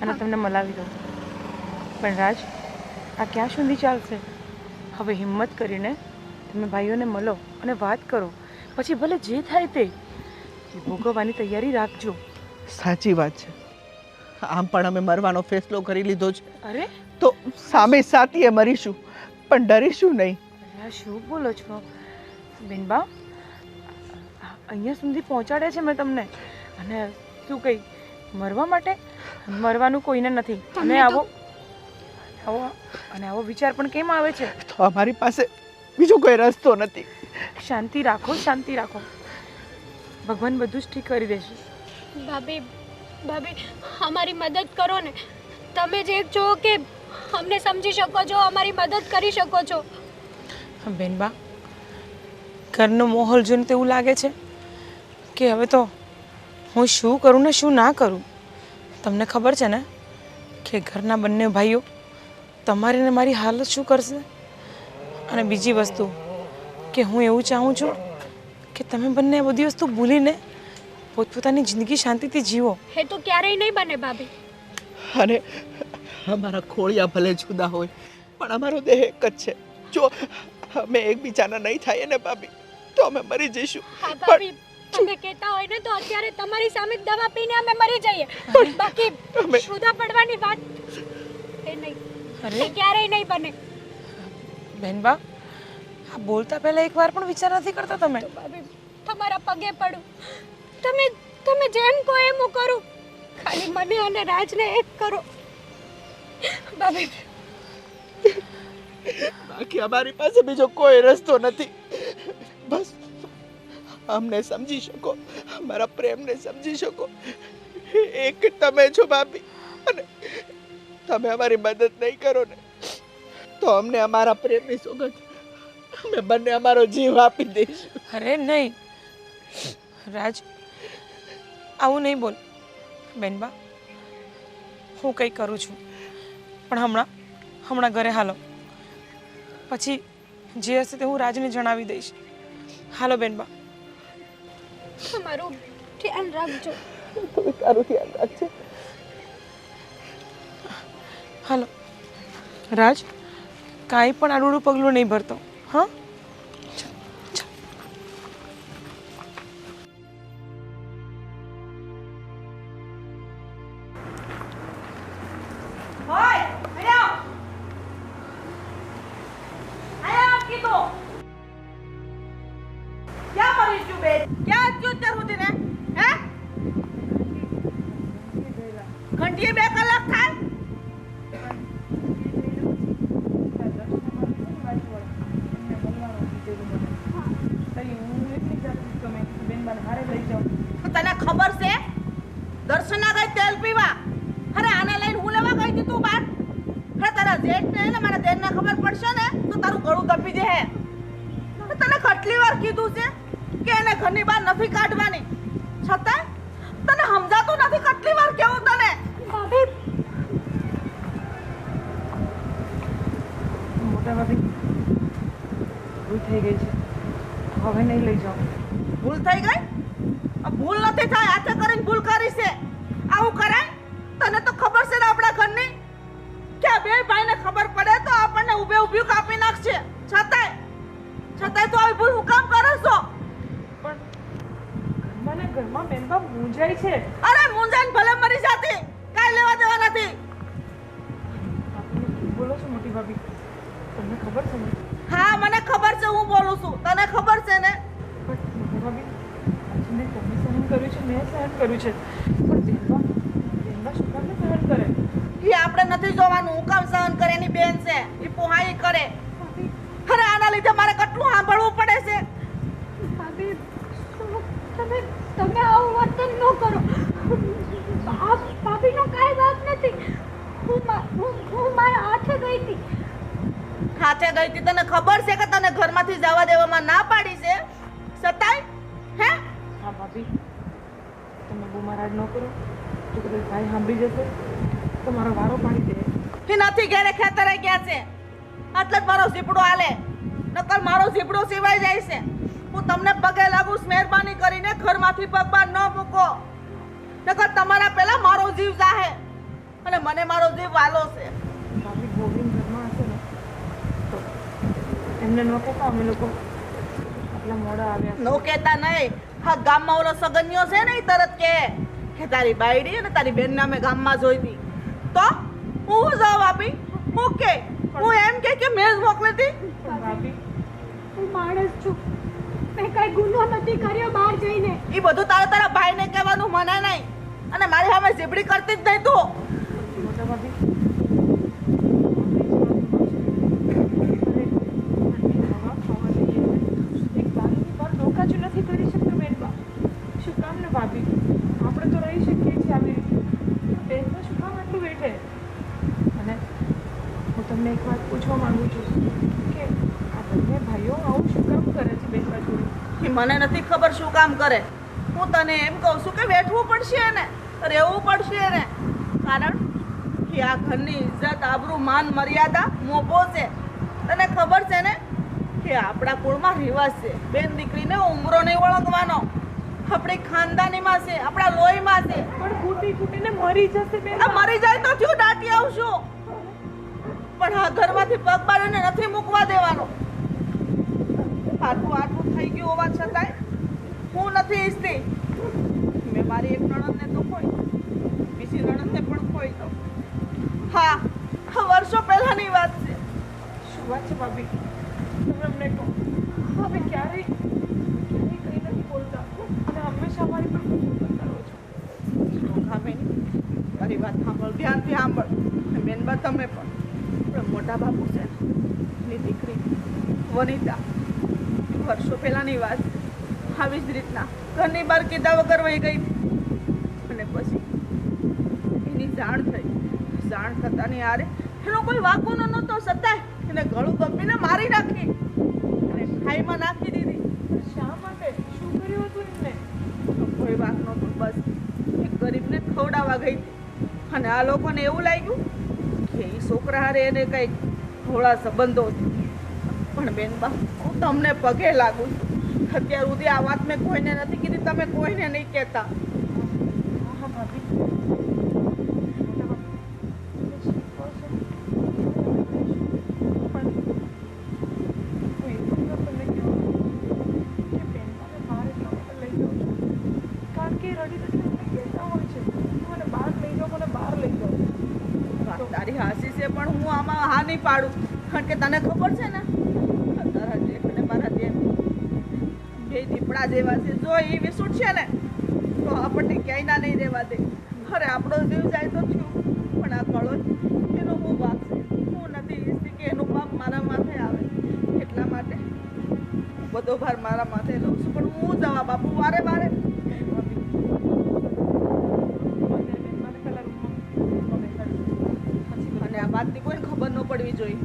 અને તમને મલાવી દઉં. પણ રાજ, આ ક્યાં સુધી ચાલશે? હવે હિંમત કરીને તમે ભાઈઓને મળો અને વાત કરો. પછી ભલે જે થાય તે ભોગવવાની તૈયારી રાખજો. સાચી વાત છે. આમ પણ અમે મરવાનો ફેસલો કરી લીધો છે, અરે તો સામે સાથીએ મરીશું, પણ ડરીશું નહીં. આ શું બોલો છો બેનબા? અહીંયા સુધી પહોંચાડે છે મેં તમને, અને શું કહી મરવા માટે? મરવાનું કોઈને નથી. અને આવો વિચાર પણ કેમ આવે છે? તો અમારી પાસે બીજો કોઈ રસ્તો નથી. શાંતિ રાખો, શાંતિ રાખો. ભગવાન બધું જ ઠીક કરી દેશે. ભાભી ભાભી અમારી મદદ કરો ને. તમે જે છો કે અમને સમજી શકો છો, અમારી મદદ કરી શકો છો. બેનબા, ઘરનો માહોલ જોઈને તો એવું લાગે છે કે હવે તો હું શું કરું ને શું ના કરું. તમને ખબર છે ને કે ઘરના બંને ભાઈઓ તમારી ને મારી હાલત શું કરશે? અને બીજી વસ્તુ કે હું એવું ચાહું છું કે તમે બંને આ બધી વસ્તુ ભૂલીને પોતપોતાની જિંદગી શાંતિથી જીવો. એ તો ક્યારેય નહીં બને ભાભી. અને અમારા ખોળિયા ભલે જુદા હોય, પણ અમારો દેહ એક જ છે. જો અમે એકબીજાના નહીં થાય ને ભાભી, તો અમે મરી જઈશું. હા ભાભી, તમે કહેતા હોય ને તો અત્યારે તમારી સામે દવા પીને અમે મરી જઈએ. બાકી જુદા પડવાની વાત એ નહીં, એ ક્યારેય નહીં બને. બેનબા, આ બોલતા પહેલા એકવાર પણ વિચાર નથી કરતા તમે? ભાભી, તમારા પગે પડું, તમે જેમ કહો એમ હું કરું. ખાલી મને અને રાજને એક કરો ભાભી. બાકી અમારી પાસે બીજો કોઈ રસ્તો નથી. બસ અમને સમજી શકો, અમારા પ્રેમને સમજી શકો, એક તમે છો ભાભી. અને તમે અમારી મદદ નહીં કરો ને તો અમને અમારા પ્રેમની સોગંદ અમે બંને અમારો જીવ આપી દઈશું. અરે નહીં રાજ, આવું નહીં બોલ. બેનબા, હું કંઈ કરું છું, પણ હમણાં ઘરે હાલો. પછી જે હશે તે હું રાજને જણાવી દઈશ. હાલો બેનબા. તમારું ધ્યાન રાખજો. તારું ધ્યાન રાખજે. હાલો રાજ, કાંઈ પણ આડું પગલું નહીં ભરતો. હા, ઘંટીએ 2 કલાક થાય. તને ખબર છે દર્શના ગઈ તેલ પીવા? અરે આને લઈને હું લેવા ગઈ હતી તું બાર? અરે તારા જેઠ ને મારા દેરને ખબર પડશે ને તો તારું ગળું દબી જશે. તને કેટલી વાર કીધું છે કે એને ઘરની બહાર નથી કાઢવાની, છતાં તને સમજાતું નથી. કેટલી વાર કેવું તને? ભાભી, મોટા ભાભી, ભૂલ થઈ ગઈ છે, હવે નહીં લઈ જાઓ. ભૂલ થઈ ગઈ? ભૂલ નથી થાય, હાથે કરીને ભૂલ કરી છે. આવું કરાય? તને તો ખબર છે ને આપણા ઘરની કે આ બે ભાઈને ખબર પડે તો આપણને ઊભે ઊભી કાપી નાખશે. છતાંય તો આવી ભૂલ હું કામ કરો છો? પણ ઘરમાં બેનબા મૂંઝાય છે. અરે મુંજાઈને ભલે મરી જાતી, કાંઈ લેવા દેવા નથી. બોલો છો મોટી ભાભી? તમને ખબર છે ને? હા, મને ખબર છે હું બોલું છું. તને ખબર છે ને? પણ મોટી ભાભી, આજે મેં તમે સહન કર્યું છે, મેં સહન કર્યું છે, પણ બેનબા શું કામ સહન કરે? એ આપણે નથી જોવાનું હું કામ સહન કરે. એની બેન છે, એ પોહાઈ કરે. અરે આના લીધે મારે કેટલું સાંભળવું પડે છે. ભાભી, તમે આવું વર્તન ન કરો. ભાભીનો કાંઈ વાત નથી. હું મારા હાથે ગઈ હતી. હાથે ગઈ હતી? તને ખબર છે કે તને ઘરમાંથી જવા દેવામાં ના પાડી છે, છતાંય હે? હા ભાભી, તમે બૂમારાજ ન કરો. તો કદાચ ભાઈ સાંભળી જશે તો મારો વારો પાડી દે. એ નથી ઘેરે ખેતરે ગયા છે એટલે જ મારો ઝીપડો હાલે, નકર મારો ઝીપડો સિવાય જાય છે. હું તમને પગે લાગુ, મહેરબાની કરીને ઘરમાંથી પગ બહાર ન મૂકો, નકર તમારા પહેલા મારો જીવ જાહે અને મને મારો જીવ વાલો છે. ભાભી ગોવિંદ ઘરમાં હશે ને તો એમને ન કહેતા અમે લોકો આટલા મોડા આવ્યા. નો કહેતા નહીં. હા, ગામમાં ઓલો સગન્યો છે ને એ તરત કે તારી બાયડી અને તારી બેનને અમે ગામમાં જોઈ હતી. તો હું જવાબ આપી? હું કે હું એમ કે મેં જ મોકલી હતી? પણ ભાભી હું માણસ છું, મેં કઈ ગુનો નથી કર્યો બહાર જઈને. એ બધું તારા ભાઈને કહેવાનું મને નહીં, અને મારી સામે ઝીબડી કરતી જ નહીં તું. મોટા ભાભી એક દારૂની પર ધોકા જ નથી કરી શકતો બેનબા. શું કામ ને ભાભી, આપણે તો રહી શકીએ છીએ આવી રીતે. બેનબા શું કામ આટલું બેઠે? અને હું તમને એક વાત પૂછવા માંગુ છું કે આ બંને ભાઈઓ આવું શું કામ કરે છે બેનબા જોડે? એ મને નથી ખબર શું કામ કરે. હું તને એમ કહું છું કે બેઠવું પડશે એને, રહેવું પડશે એને, કારણ કે આ ઘરની ઇજ્જત, આબરૂ, માન, મર્યાદા મોભો છે. તને ખબર છે ને કે આપણા કુળમાં રિવાજ છે બેન દીકરીને ઉંમરો નહીં ઓળખવાનો. આપણી ખાનદાનીમાં છે, આપણા લોહીમાં છે. પણ કૂટી કૂટીને મરી જશે બેન. આ મરી જાય તો થયું, દાટી આવશું, પણ આ ઘરમાંથી પગ બહાર એને નથી મૂકવા દેવાનો. આટલું થઈ ગયું હોવા છતાંય હું નથી ઈચ્છતી. મેં મારી એક નણંદને તો ખોઈ, બીજી નણંદને પણ ખોઈ દઉં. હા, વર્ષો પહેલાની વાત છે. શું વાત છે ભાભી? તમે અમને કહો. હવે ક્યારેય કંઈ નથી બોલતા અને હંમેશા અમારી પર કુટુંબ કરો છો. મારી વાત સાંભળ, ધ્યાનથી સાંભળ. બેનબા તમે પણ મોટા બાપુ છે ને, એની દીકરી વનિતા વર્ષો પહેલાની વાત આવી જ રીતના ઘરની બહાર કીધા વગર વહી ગઈ, અને પછી એની જાણ થઈ. જાણ થતાની આરે એનો કોઈ વાંકો નહોતો, છતાંય એને ગળું દબીને મારી નાખી અને ખાઈમાં નાખી દીધી. શા માટે? શું કર્યું હતું એમને? કોઈ વાંક નહોતું, બસ એક ગરીબને ખવડાવવા ગઈ હતી, અને આ લોકોને એવું લાગ્યું કે એ છોકરા હારે એને કંઈક થોડા સંબંધો છે. પણ બેનબા, હું તમને પગે લાગુ છું, અત્યાર સુધી આ વાત મેં કોઈને નથી કીધી, તમે કોઈને નહીં કહેતા. હા ભાભી, તારી હાસી છે, પણ હું આમાં હા નહીં પાડું, કારણ કે તને ખબર છે ને તારા જેઠ ને મારા જેઠ બે દીપડા જેવા છે. જો એ વિસુટ છે ને તો આપણને ક્યાંય ના નહીં રહેવા દે. અરે આપણો જીવ જાય તો થયું, પણ આ કળો એનો બહુ ભાગ છે. હું નથી ઈચ્છતી કે એનું પાપ મારા માથે આવે, એટલા માટે બધો ભાર મારા માથે લઉં છું. પણ હું જવા બાપુ વારે વારે, અને આ વાતની કોઈ ખબર ન પડવી જોઈએ.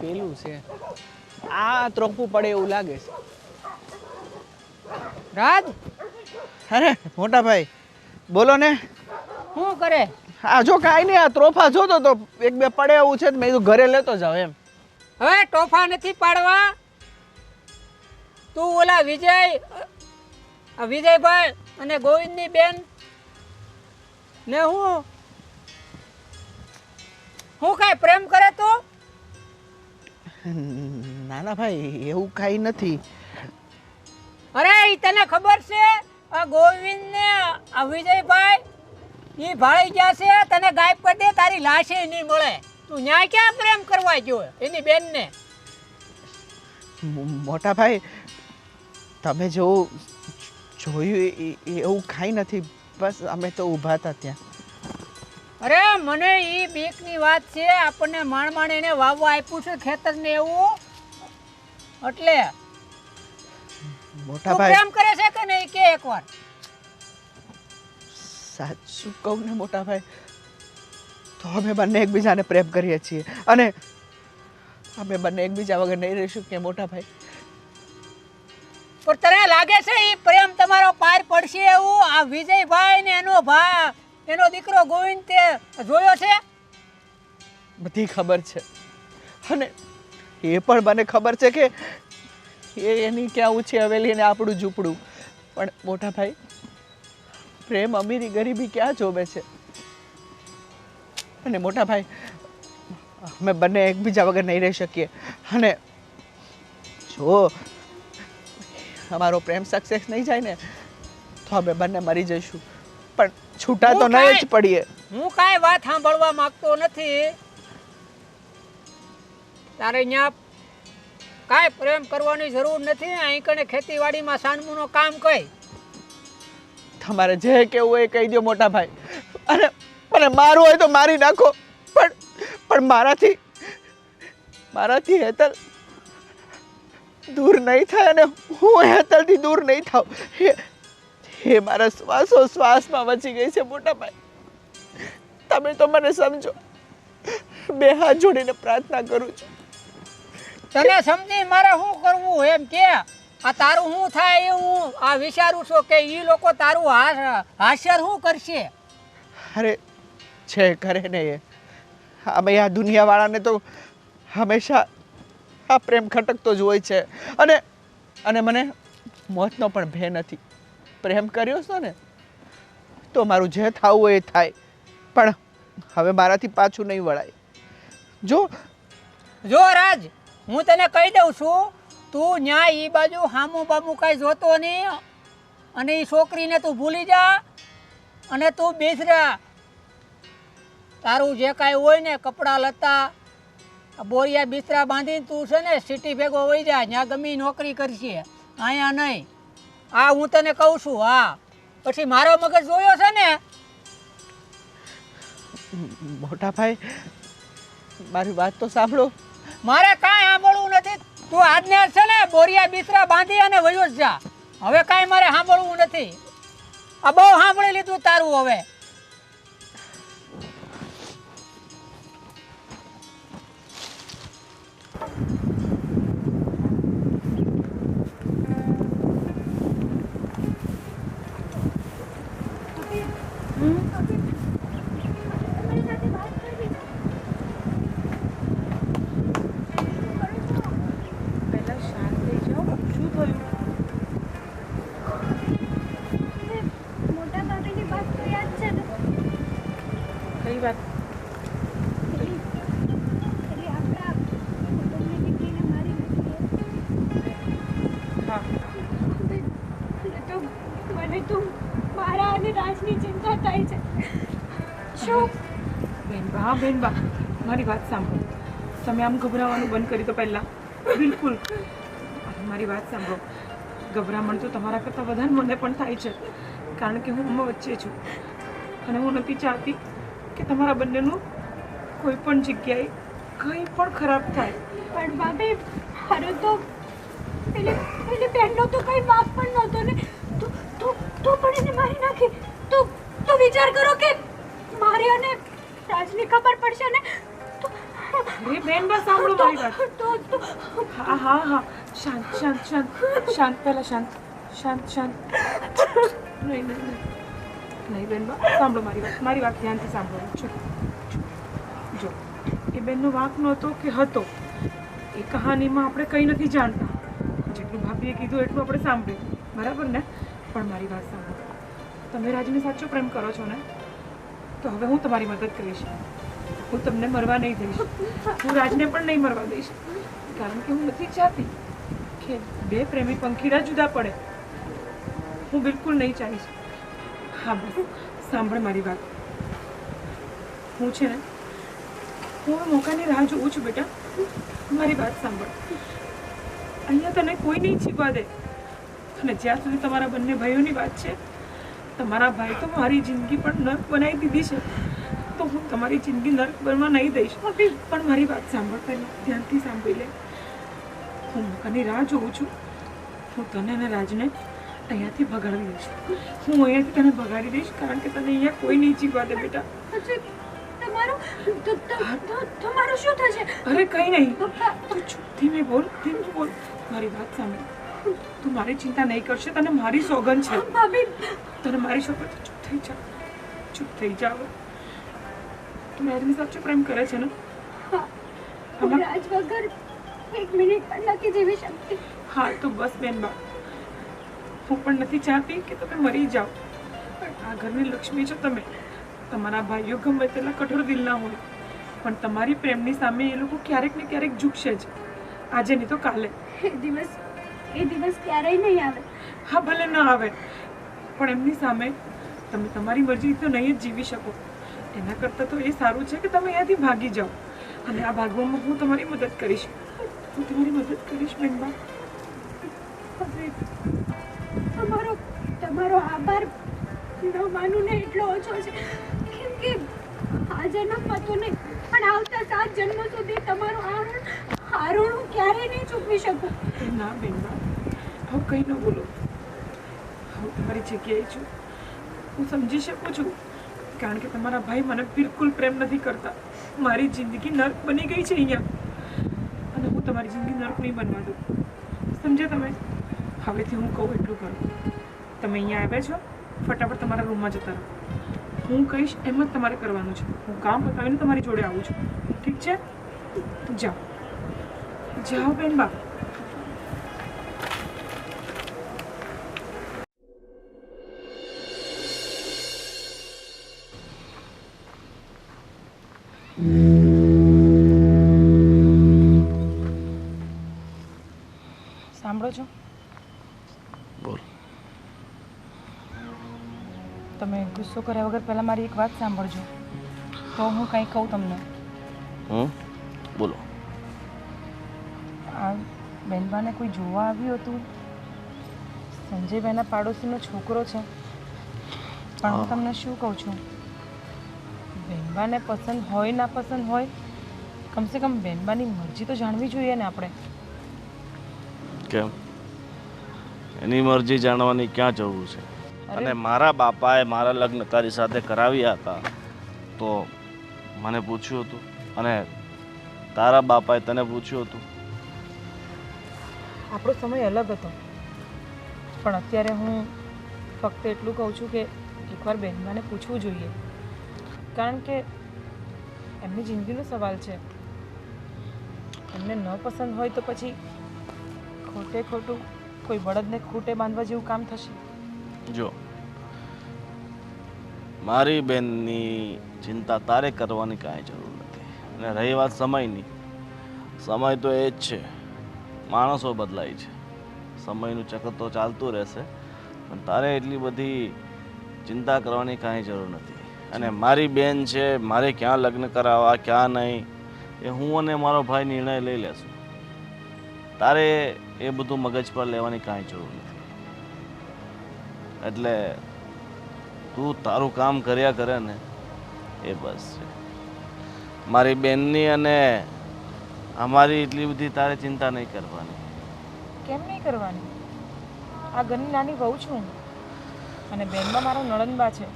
પેલું છે આ ત્રોપું પડે એવું લાગે છે. રાજ અરે મોટા ભાઈ બોલો ને. શું કરે? આ જો કાંઈ નહીં, આ ત્રોફા જોતો તો એક બે પડે એવું છે, મેં કીધું ઘરે લેતો જાવ એમ. હવે ટોફા નથી પાડવા. તું ઓલા વિજયભાઈ અને ગોવિંદની બેન ને હું કાંઈ પ્રેમ કરે તું? ના ના ભાઈ, એવું કાંઈ નથી. અરે ઈ તને ખબર છે આ ગોવિંદ ને આ વિજયભાઈ ઈ ભાળી ગયા છે, તને ગાયબ કરી દે, તારી લાશે નહીં મળે. તું ન્યાય ક્યાં પ્રેમ કરવા ગયો એની બેનને? મોટા ભાઈ, તમે જેવું જોયું એવું કાંઈ નથી, બસ અમે તો ઊભા હતા ત્યાં. અરે મને ઈ બીકની વાત છે. આપણને માણ એને વાવવા આપ્યું છે ખેતર ને એવું, એટલે મોટા તું ભાઈ પ્રેમ કરે છે કે નહીં કે એકવાર? સાચું કહું ને મોટા ભાઈ, તો અમે બંને એકબીજાને પ્રેમ કરીએ છીએ અને અમે બંને એકબીજા વગર નહીં રહીશું કે મોટા ભાઈ? પણ તને લાગે છે એ પ્રેમ તમારો પાર પડશે એવું? આ વિજયભાઈ ને એનો એનો દીકરો ગોવિંદ તે જોયો છે? બધી ખબર છે અને એ પણ મને ખબર છે કે એની ક્યાં ઊંચી હવેલી ને આપણું ઝૂંપડું. પણ મોટા ભાઈ, પ્રેમ અમીરી ગરીબી ક્યાં જોવે છે? અને મોટા ભાઈ, અમે બંને એકબીજા વગર નહીં રહી શકીએ અને જો અમારો પ્રેમ સક્સેસ નહીં જાય ને તો અમે બંને મરી જઈશું, પણ છૂટા તો નહીં જ પડીએ. હું કાંઈ વાત સાંભળવા માંગતો નથી. તારે અહીંયા કાંઈ પ્રેમ કરવાની જરૂર નથી. અહીં કણે ખેતીવાડીમાં સાનમુનો કામ કઈ. તમારે જે કેવું હોય એ કહી દો મોટા ભાઈ, અને મને મારવું હોય તો મારી નાખો, પણ મારાથી હેતલ દૂર નહીં થાય અને હું હેતલથી દૂર નહીં થાઉં. એ મારા શ્વાસમાં વચી ગઈ છે મોટા ભાઈ. તમે તો મને સમજો. બે હાથ જોડીને પ્રાર્થના કરું છું. તને સમજી મારે શું કરવું એમ કે? આ તારું શું થાય એ હું આ વિચારું છું કે એ લોકો તારું હાસ્ય શું કરશે? અરે છે કરે ને એ. અમે આ દુનિયાવાળાને તો હંમેશા આ પ્રેમ ખટકતો જ હોય છે અને મને મોતનો પણ ભય નથી. પ્રેમ કર્યો છો ને તો મારું જે થવું હોય એ થાય, પણ હવે મારાથી પાછું નહીં વળાય. જો રાજ, હું તને કહી દઉં છું, તું ન્યા ઈ બાજુ હામું બામું કાંઈ જોતો નહીં અને એ છોકરીને તું ભૂલી જા અને તું બેસરા. તારું જે કાંઈ હોય ને કપડાં લતા બોરિયા બિસ્તરા બાંધીને તું છે ને સિટી ભેગો વહી જા. ત્યાં ગમે નોકરી કરશે, અહીંયા નહીં. આ હું તને કહું છું. હા, પછી મારો મગજ જોયો છે ને? મોટા ભાઈ, મારી વાત તો સાંભળો. મારે કાંઈ સાંભળવું નથી. તું આજને છે ને બોરિયા બિસ્તરા બાંધી અને વયો જ જા. હવે કાંઈ મારે સાંભળવું નથી. આ બહુ સાંભળી લીધું તારું. હવે પહેલા શાંત થઈ જાઓ. શું થયું? મોટા ભાભીની વાત તો યાદ છે ને? કઈ વાત? એટલે આપણા કુટુંબની દીકરીને મારી નથી. હા, મને તો મારા અને રાજની ચિંતા થાય છે. શું? બેનબા, બેનબા, મારી વાત સાંભળો. તમે આમ ગભરાવાનું બંધ કરી દો પહેલાં. બિલકુલ. મારી વાત સાંભળો. ગભરામણ તો તમારા કરતાં વધારે મને પણ થાય છે, કારણ કે હું આમાં વચ્ચે છું અને હું નથી ચાહતી કે તમારા બંનેનું કોઈ પણ જગ્યાએ કંઈ પણ ખરાબ થાય. પણ ભાભી, અરે તો પેલી બહેનનો તો કંઈ વાંક પણ નહોતો ને. તું પણ એને મારી નાખી. તો વિચાર કરો કે મારી અને રાજની ખબર પડશે ને તો. અરે બેનબા, સાંભળો મારી વાત. હા હા હા, શાંત શાંત શાંત શાંત. પહેલાં શાંત શાંત શાંત. નહીં નહીં નહીં નહીં બેનબા, સાંભળો મારી વાત ધ્યાનથી સાંભળો. જો એ બેનનો વાંક નહોતો કે હતો, એ કહાનીમાં આપણે કંઈ નથી જાણતા. જેટલું ભાભીએ કીધું એટલું આપણે સાંભળ્યું, બરાબર ને? પણ મારી વાત સાંભળો. તમે રાજને સાચો પ્રેમ કરો છો ને, તો હવે હું તમારી મદદ કરીશ. હું તમને મરવા નહીં દઈશ. હું રાજને પણ નહીં મરવા દઈશ, કારણ કે હું નથી ચાહતી કે બે પ્રેમી પંખીડા જુદા પડે. હું બિલકુલ નહીં ચાહીશ. હા, બસ સાંભળ મારી વાત. હું છે ને, હું મોકાની રાહ જોઉં છું બેટા. મારી વાત સાંભળ. અહીંયા તને કોઈ નહીં છીપવા દે. અને જ્યાં સુધી તમારા બંને ભાઈઓની વાત છે, તમારા ભાઈ તો મારી જિંદગી પણ નર્ક બનાવી દીધી છે, તો હું તમારી જિંદગી નર્ક બનવા નહીં દઈશ. પણ મારી વાત સાંભળ, પહેલાં ધ્યાનથી સાંભળી લે. હું મોકાની રાહ જોઉં છું. હું તને અને રાજને અહીંયાથી ભગાડી દઈશ. હું અહીંયાથી તને ભગાડી દઈશ, કારણ કે તને અહીંયા કોઈ નહીં જીવવા દે બેટા. તમારું શું થશે? અરે કંઈ નહીં, તું ચૂપ, ધીમે બોલ, ધીમે બોલ. મારી વાત સાંભળ, તું મારી ચિંતા નહીં કરશે, તને મારી સોગંદ છે. ભાભી, તને મારી સોગંદ છે. ચૂપ થઈ જા, ચૂપ થઈ જા હવે. તું રાજની સાચો પ્રેમ કરે છે ને? હું રાજ વગર એક મિનિટ પણ નથી જીવી શકતી. હા તો બસ બેનબા, હું પણ નથી ચાહતી કે તમે મરી જાઓ, પણ આ ઘરની લક્ષ્મી છો તમે. તમારા ભાઈઓ ગમે તેટલા કઠોર દિલના હોય, પણ તમારી પ્રેમની સામે એ લોકો ક્યારેક ને ક્યારેક ઝૂકશે જ. આજે નહીં તો કાલે. એ દિવસ ક્યારેય નહીં આવે. હા ભલે ન આવે, પણ એમની સામે તમે તમારી મરજી તો નહીં જ જીવી શકો. એના કરતાં તો એ સારું છે કે તમે અહીંયાથી ભાગી જાઓ, અને આ ભાગવામાં હું તમારી મદદ કરીશ. હું તમારી મદદ કરીશ બેનબા. તમારો આભાર ન માનું ને એટલો ઓછો છે, કેમ કે આ જન્મમાં તો નહીં પણ આવતા 7 જન્મો સુધી તમારું આરુણ હું ક્યારેય નહીં ચૂકવી શકું. ના બેનબા, હવે કંઈ ન બોલો. હું તમારી જગ્યાએ છું, હું સમજી શકું છું, કારણ કે તમારા ભાઈ મને બિલકુલ પ્રેમ નથી કરતા. મારી જિંદગી નર્ક બની ગઈ છે અહીંયા, અને હું તમારી જિંદગી નર્ક નહીં બનવા દઉં. સમજ્યા તમે? હવેથી હું કહું એટલું કરો. તમે અહીંયા આવ્યા છો, ફટાફટ તમારા રૂમમાં જતા રહો. હું કહીશ એમ જ તમારે કરવાનું છે. હું કામ પતાવીને તમારી જોડે આવું છું, ઠીક છે? જાઓ જાઓ બેનબા. સાંભળો છો? બોલ. તમે ગુસ્સો કર્યા વગર પહેલાં મારી એક વાત સાંભળજો, તો હું કંઈ કહું તમને. બોલો. આ બેનબાને કોઈ જોવા આવ્યું હતું. સંજયભાઈના પાડોશીનો છોકરો છે, પણ હું તમને શું કહું છું, બેનબાને પસંદ હોય ના પસંદ હોય, કમસે કમ બેનબાની મરજી તો જાણવી જોઈએ ને આપણે. કેમ? એની મરજી જાણવાની ક્યાં જરૂર છે? અને મારા બાપાએ મારા લગ્ન તારી સાથે કરાવ્યા હતા તો મને પૂછ્યું હતું, અને તારા બાપાએ તને પૂછ્યું હતું? આપણો સમય અલગ હતો, પણ અત્યારે હું ફક્ત એટલું કહું છું કે એકવાર બેનબાને પૂછવું જોઈએ, કારણ કે એમની જિંદગીનો સવાલ છે. એમને ન પસંદ હોય તો પછી ખોટે ખોટું કોઈ બળદને ખૂટે બાંધવા જેવું કામ થશે. જો, મારી બેનની ચિંતા તારે કરવાની કાંઈ જરૂર નથી. અને રહી વાત સમયની, સમય તો એ જ છે, માણસો બદલાય છે, સમયનું ચક્ર તો ચાલતું રહેશે, પણ તારે એટલી બધી ચિંતા કરવાની કાંઈ જરૂર નથી. અને મારી બેન છે, મારે ક્યાં લગ્ન કરાવવા ક્યાં નહીં એ હું અને મારો ભાઈ નિર્ણય લઈ લેશું. તારે એ બધું મગજ પર લેવાની કાંઈ જરૂર નથી. એટલે તું તારું કામ કર્યા કરે ને એ બસ છે. મારી બેનની અને અમારી એટલી બધી તારે ચિંતા નહીં કરવાની. કેમ નહીં કરવાની? આ ઘરની નાની વહુ છું, અને બેનમાં મારો નણંદબા છે,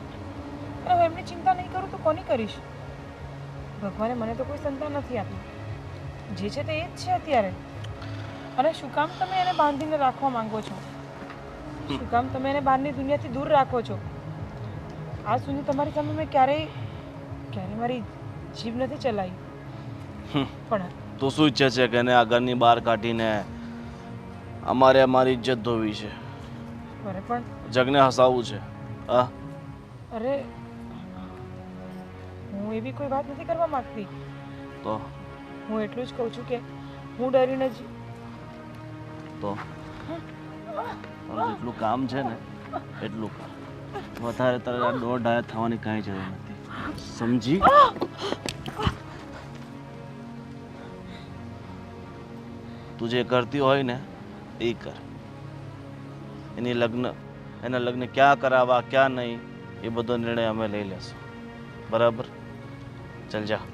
અને હું એમની ચિંતા નહીં કરું તો કોની કરીશ? ભગવાને મને તો કોઈ સંતાન નથી આપી, જે છે તે એ જ છે અત્યારે. અને શું કામ તમે એને બાંધીને રાખવા માંગો છો? શું કામ તમે એને બહારની દુનિયાથી દૂર રાખો છો? આ સુધી તમારી સામે મેં ક્યારેય મારી જીભ નથી ચલાવી, પણ તું શું ઈચ્છે છે કે એને આ ઘરની બહાર કાઢીને અમારે અમારી ઇજ્જત ધોવી છે, અરે પણ જગને હસાવવું છે? અરે હું એવી કોઈ વાત નથી કરવા માંગતી. તો હું એટલું જ કહું છું કે હું ડરીને જ તો જેટલું કામ છે ને એટલું કામ, વધારે તારે દોઢ ડાયા થવાની કાંઈ જરૂર નથી, સમજી? તું જે કરતી હોય ને એ કર. એના લગ્ન ક્યાં કરાવવા ક્યાં નહીં એ બધો નિર્ણય અમે લઈ લેશું, બરાબર? ચાલ જા.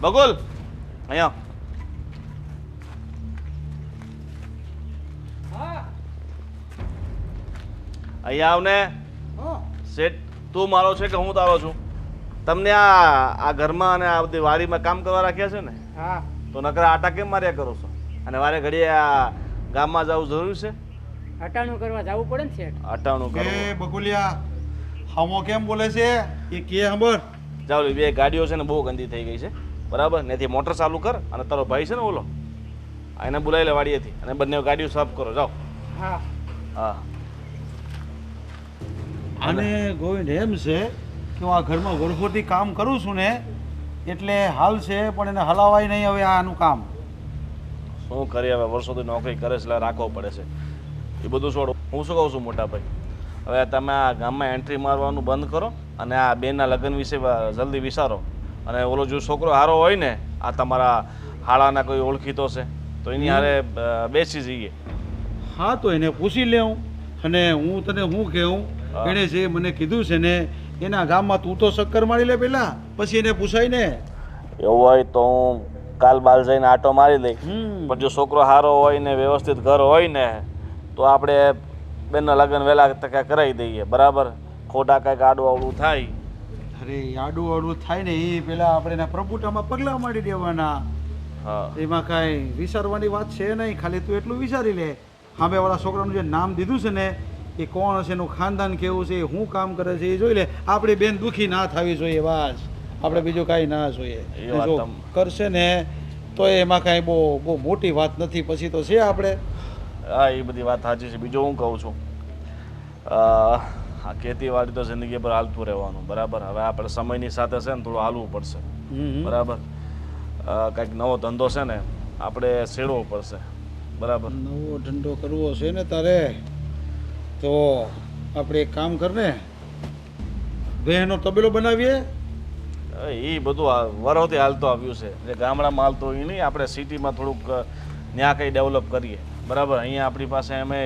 બગુલ અહીંયા. અહીંયા આવને. શેઠ તું મારો છે કે હું તારો છું? તમને આ ઘરમાં અને આ બધી વાડીમાં કામ કરવા રાખ્યા છે ને, હા તો નકરા આટા કેમ માર્યા કરો છો? અને વારે ઘડીએ આ ગામમાં જવું જરૂરી છે? હટાણું કરવા જવું પડે ને શેઠ. અટાણું કરો. એ બકુલિયા હામો કેમ બોલે છે એ કે ખબર? જાઓ લે, બે ગાડીઓ છે ને બહુ ગંદી થઈ ગઈ છે બરાબર. ને મોટર ચાલુ કર અને તારો ભાઈ છે ને ઓલો, એને બોલાવી લે વાડીએથી અને બંને ગાડીઓ સાફ કરો. જાઓ. હા હા. અને ગોવિંદ એમ છે કે હું આ ઘરમાં વર્ષોથી કામ કરું છું ને એટલે હાલ છે, પણ એને હલાવાય નહીં હવે આનું કામ. શું કરીએ હવે, વર્ષોથી નોકરી કરે છે એટલે રાખવો પડે છે. એ બધું છોડો. હું શું કહું છું મોટા ભાઈ, હવે તમે આ ગામમાં એન્ટ્રી મારવાનું બંધ કરો અને આ બેનના લગ્ન વિશે જલ્દી વિચારો. અને ઓલો જો છોકરો હારો હોય ને, આ તમારા હાળાના કોઈ ઓળખીતો છે તો એની હારે બેસી જઈએ. હા તો એને પૂછી લેવું. અને હું તને શું કહું, એણે જે મને કીધું છે ને એના ગામમાં તું તો ચક્કર મારી લે પેલા, પછી એને પૂછાય ને. એવું હોય તો હું કાલ બાલ જઈને આટો મારી લઈ. પણ જો છોકરો હારો હોય ને વ્યવસ્થિત ઘર હોય ને તો આપણે બેનના લગ્ન વહેલા તકે કરાવી દઈએ બરાબર. ખોટા કાંઈક આડું અવળું થાય. અરે આડું આડું થાય ને એ પેલા આપણે એના પ્રભુતામાં પગલાં મારી દેવાના. હા એમાં કાંઈ વિચારવાની વાત છે નહીં, ખાલી તું એટલું વિચારી લે. સામેવાળા છોકરાનું જે નામ દીધું છે ને એ કોણ હશે, એનું ખાનદાન કેવું છે, શું કામ કરે છે એ જોઈ લે. આપણે બેન દુઃખી ના થવી જોઈએ બસ, આપણે બીજું કાંઈ ના જોઈએ. એ વાત જો કરશે ને તો એમાં કાંઈ બહુ મોટી વાત નથી, પછી તો છે આપણે. હા એ બધી વાત સાચી છે. બીજું હું કહું છું, આ ખેતીવાડી તો જિંદગી પર હાલતું રહેવાનું બરાબર. હવે આપણે સમયની સાથે છે ને થોડું હાલવું પડશે બરાબર. કંઈક નવો ધંધો છે ને આપણે છેડવો પડશે બરાબર. નવો ધંધો કરવો છે ને તારે તો આપણે એક કામ કર ને, બહેનો તબેલો બનાવીએ. એ બધું વરોથી હાલતો આવ્યું છે, જે ગામડામાં હાલતો હોય નહીં. આપણે સિટીમાં થોડુંક ત્યાં કંઈ ડેવલપ કરીએ બરાબર. અહીંયા આપણી પાસે અમે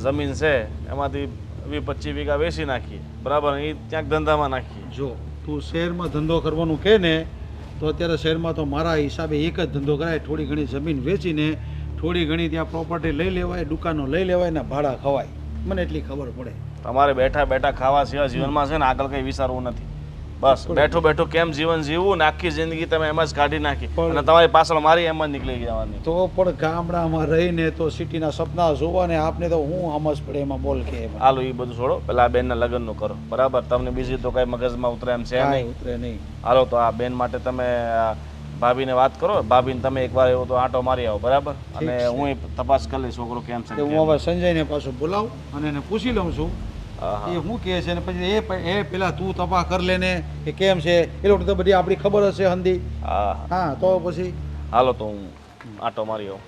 જમીન છે એમાંથી 20-25 વીઘા વેચી નાખીએ બરાબર. એ ક્યાંક ધંધામાં નાખીએ. જો તું શહેરમાં ધંધો કરવાનું કહે ને તો અત્યારે શહેરમાં તો મારા હિસાબે એક જ ધંધો કરાય, થોડી ઘણી જમીન વેચીને થોડી ઘણી ત્યાં પ્રોપર્ટી લઈ લેવાય, દુકાનો લઈ લેવાય ને ભાડા ખવાય. મને એટલી ખબર પડે. તમારે બેઠા બેઠા ખાવા સિવાય જીવનમાં છે ને આગળ કંઈ વિચારવું નથી. બસ બેઠું બેઠું કેમ જીવન જીવવું ને આખી જિંદગી તમે એમ જ કાઢી નાખી અને તમારી પાછળ મારી એમ જ નીકળી જવાની. તો પણ ગામડામાં રહીને તો સિટીના સપના જોવા ને આપને તો હું સમજ પડે એમાં બોલ કે એમાં. હાલો એ બધું છોડો, પેલા આ બેનના લગ્નનું કરો બરાબર. તમને બીજી તો કઈ મગજમાં ઉતરે એમ છે નહીં. ઉતરે નહીં. હાલો તો આ બેન માટે તમે ભાભીને વાત કરો, ભાભીને તમે એકવાર એવો તો આંટો મારી આવો બરાબર. અને હું તપાસ કરી લઈશ છોકરો કેમ છે. હું હવે સંજયને પાછું બોલાવું અને એને પૂછી લઉં છું એ શું કહે છે ને પછી એ પેલા તું તપાસ કરી લે ને કે કેમ છે એ લોકો તો બધી આપણી ખબર હશે હંધી. હા હા તો પછી હાલો તો હું આંટો મારી આવું.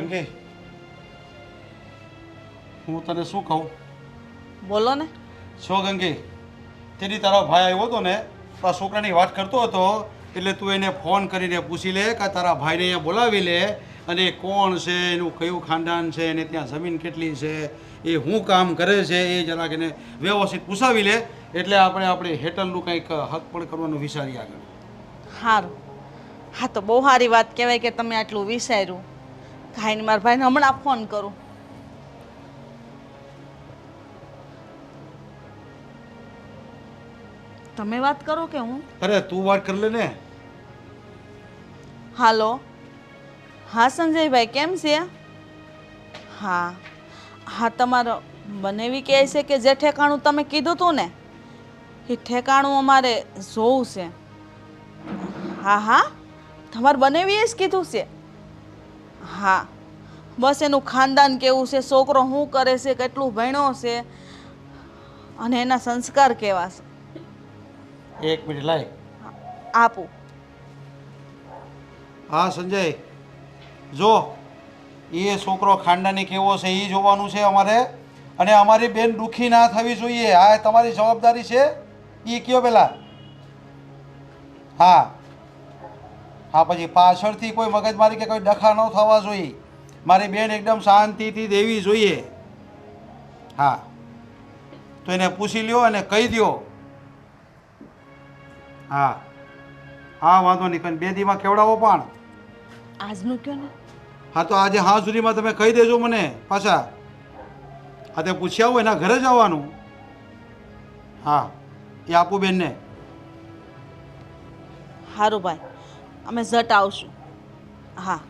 ગંગે હું તને શું કહું? બોલો ને. છો ગંગે, તેની તારો ભાઈ આવ્યો હતો ને તો આ છોકરાની વાત કરતો હતો એટલે તું એને ફોન કરીને પૂછી લે કે તારા ભાઈને અહીંયા બોલાવી લે અને કોણ છે, એનું કયું ખાનદાન છે, એને ત્યાં જમીન કેટલી છે, એ શું કામ કરે છે, એ જરાક એને વ્યવસ્થિત પૂછાવી લે એટલે આપણે હેટલનું કંઈક હક પણ કરવાનું વિચારીએ આગળ. સારું. હા તો બહુ સારી વાત કહેવાય કે તમે આટલું વિચાર્યું. ખાઈને મારા ભાઈને હમણાં ફોન કરું. તમે વાત કરો કે હું? અરે તું વાત કરી લે ને. હાલો. હા સંજયભાઈ કેમ છે? હા હા તમારો બનેવી કહે છે કે જે ઠેકાણું તમે કીધું હતું ને એ ઠેકાણું અમારે જોવું છે. હા હા તમારે બનેવીએ જ કીધું છે. હા બસ એનું ખાનદાન કેવું છે, છોકરો શું કરે છે, કેટલું ભણ્યો છે અને એના સંસ્કાર કેવા છે. એક મિનિટ લાય. આપું. હા સંજય, જો એ છોકરો ખાનદાની કેવો છે એ જોવાનું છે અમારે, અને અમારી બેન દુઃખી ના થવી જોઈએ. આ તમારી જવાબદારી છે. એ કયો પેલા. હા હા પછી પાછળથી કોઈ મગજમારી કે કોઈ ડખા ન થવા જોઈએ. મારી બેન એકદમ શાંતિથી દેવી જોઈએ. હા તો એને પૂછી લ્યો અને કહી દો. હા હા વાંધો નહીં કંઈ 2 દીમાં કેવડાવો પણ. આજનું કયો ને. હા તો આજે હા સુધીમાં તમે કહી દેજો મને પાછા. હા તે પૂછ્યા હોય એના ઘરે જ આવવાનું. હા એ આપું બેનને. સારું ભાઈ, અમે ઝટ આવશું. હા.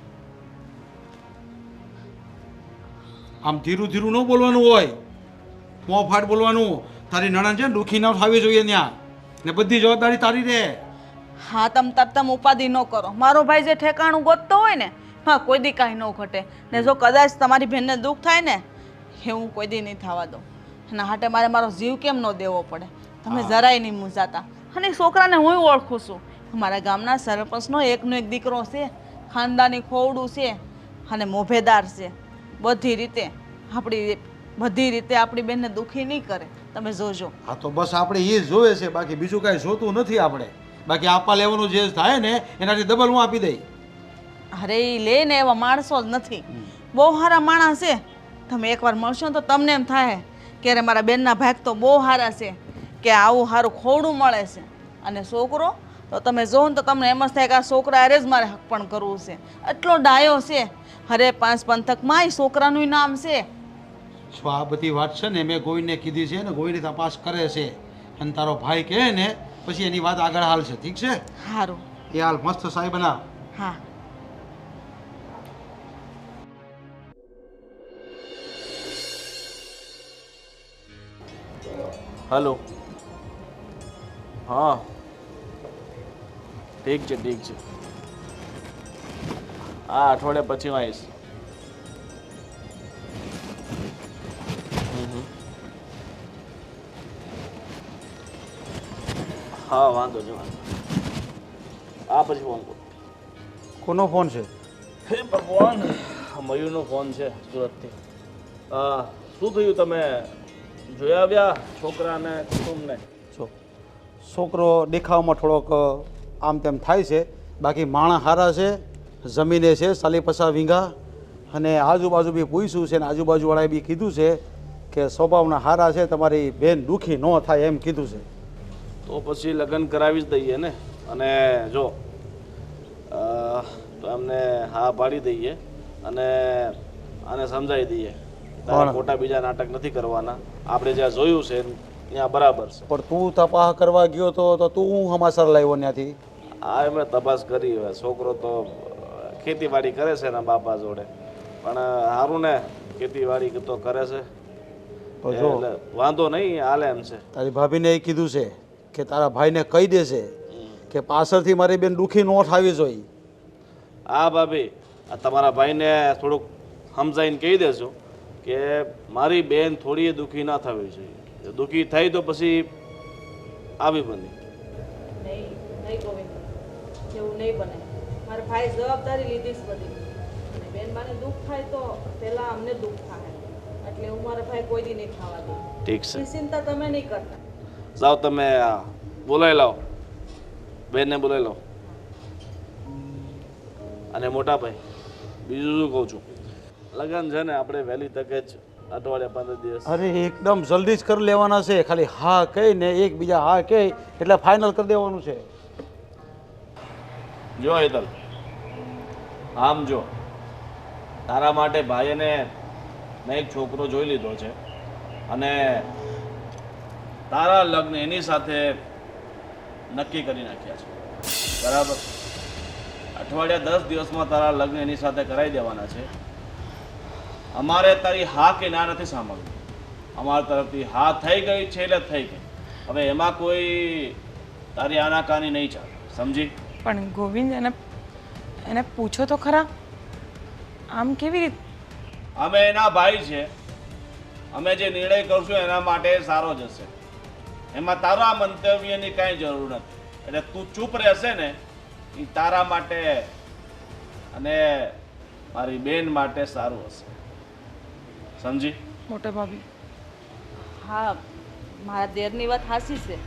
આમ ધીરું ધીરું ન બોલવાનું હોય, મોં ફાટ બોલવાનું. તારી નણંદ છે ને દુઃખી ન થવી જોઈએ ત્યાં, ને બધી જવાબદારી તારી રહે. હા, તમ ઉપાધિ ન કરો. મારો ભાઈ જે ઠેકાણું ગોતતો હોય ને, હા, કોઈ દી કાંઈ ન ઘટે. ને જો કદાચ તમારી બેનને દુઃખ થાય ને, એ હું કોઈ દી નહીં થવા દઉં. એના હાટે મારો જીવ કેમ ન દેવો પડે? તમે જરાય નહીં મૂંઝાતા. અને એ છોકરાને હું ઓળખું છું. અમારા ગામના સરપંચનો એકનો એક દીકરો છે, ખાનદાની ખોવડું છે અને મોભેદાર છે. બધી રીતે આપણી બેનને દુઃખી નહીં કરે. તમે જોજો. હા તો બસ આપણે એ જ જોવે છે, બાકી બીજું કાંઈ જોતું નથી આપણે. બાકી આપવા લેવાનું જે થાય ને એનાથી ડબલ હું આપી દઈ. અરે એ લે ને એવા માણસો જ નથી. બહુ સારા માણસ છે. તમે એકવાર મળશો ને તો તમને એમ થાય કે અરે મારા બેનના ભાગ તો બહુ સારા છે, કે આવું સારું ખોવડું મળે છે. અને છોકરો તો તમે જોવો ને તો તમને એમ જ થાય કે આ છોકરા અરે જ મારે હક પણ કરવું છે. એટલો ડાયો છે. અરે 5 પંથકમાં એ છોકરાનું નામ છે. જો આ બધી વાત છે ને મેં ગોવિંદને કીધી છે ને, ગોવિંદ તપાસ કરે છે અને તારો ભાઈ કહે ને પછી એની વાત આગળ હાલશે. ઠીક છે? સારું. એ હાલ મસ્ત સાહેબ બનાવ. હા. હલો. હા ઠીક છે ઠીક છે. હા અઠવાડિયા પછી હું આવીશ. હા વાંધો નહીં વાંધો. આ પછી ફોન કરું. કોનો ફોન છે? હે ભગવાન, મયુરનો ફોન છે સુરતથી. શું થયું, તમે જોઈ આવ્યા છોકરાને કુટુંબને? છોકરો દેખાવમાં થોડોક આમ તેમ થાય છે, બાકી માણસ સારા છે. જમીને છે 40-50 વીઘા, અને આજુબાજુ બી પૂછ્યું છે ને આજુબાજુવાળાએ બી કીધું છે કે સ્વભાવના સારા છે, તમારી બેન દુઃખી ન થાય એમ કીધું છે. તો પછી લગ્ન કરાવી જ દઈએ ને. અને જો તો એમને હા પાડી દઈએ અને આને સમજાવી દઈએ. તારે ખોટા બીજા નાટક નથી કરવાના. આપણે જ્યાં જોયું છે ત્યાં બરાબર છે. પણ તું તપાસ કરવા ગયો તો તું હું સમાચાર લાવ્યો ત્યાંથી? હા એમણે તપાસ કરી. હવે છોકરો તો ખેતીવાડી કરે છે એના બાપા જોડે, પણ સારું ને ખેતીવાડી તો કરે છે, એટલે વાંધો નહીં, હાલે એમ છે. તારી ભાભીને એ કીધું છે કે તારા ભાઈને કહી દેશે કે પાછળથી મારી બેન દુઃખી ન થવી જોઈએ. હા ભાભી, આ તમારા ભાઈને થોડુંક સમજાવીને કહી દેજો કે મારી બેન થોડી દુઃખી ના થવી જોઈએ. દુઃખી થઈ તો પછી આવી બની. નહીં ગોવિંદ, એવું નહીં બને. મારા ભાઈ જવાબદારી લીધી જ બધી. અને બેનબાને દુઃખ થાય તો પહેલા અમને દુઃખ થાય, એટલે હું મારા ભાઈ કોઈ દી નહીં ખાવા દઉં. ઠીક છે, એ ચિંતા તમે નહીં કરતા. જાઓ તમે બોલાવી લાવો, બેનને બોલાવી લાવો. અને મોટા ભાઈ બીજું શું કહું છું, લગ્ન છે ને આપણે વહેલી તકે જ અઠવાડિયા 15 દિવસ. અરે એકદમ જલ્દી જ કરી લેવાના છે. ખાલી હા કહીને એકબીજા હા કહે એટલે ફાઇનલ કરી દેવાનું છે. જો હેતલ, આમ જો તારા માટે ભાઈને મેં એક છોકરો જોઈ લીધો છે અને તારા લગ્ન એની સાથે નક્કી કરી નાખ્યા છે. બરાબર? અઠવાડિયા 10 દિવસમાં તારા લગ્ન એની સાથે કરાવી દેવાના છે. અમારે તારી હા કે ના નથી સાંભળવું. અમારા તરફથી હા થઈ ગઈ છે એટલે થઈ ગઈ. હવે એમાં કોઈ તારી આનાકાની નહીં ચાલે, સમજી? પણ ગોવિંદ એને પૂછો તો ખરા, આમ કેવી રીતે? અમે એના ભાઈ છે. અમે જે નિર્ણય કરશું એના માટે સારો જ હશે. એમાં તારા મંતવ્યની કાંઈ જરૂર નથી. એટલે તું ચૂપ રહેશે ને એ તારા માટે અને મારી બેન માટે સારું હશે, સમજી? મોટા ભાભી, હા, મારા દેરની વાત સાચી છે.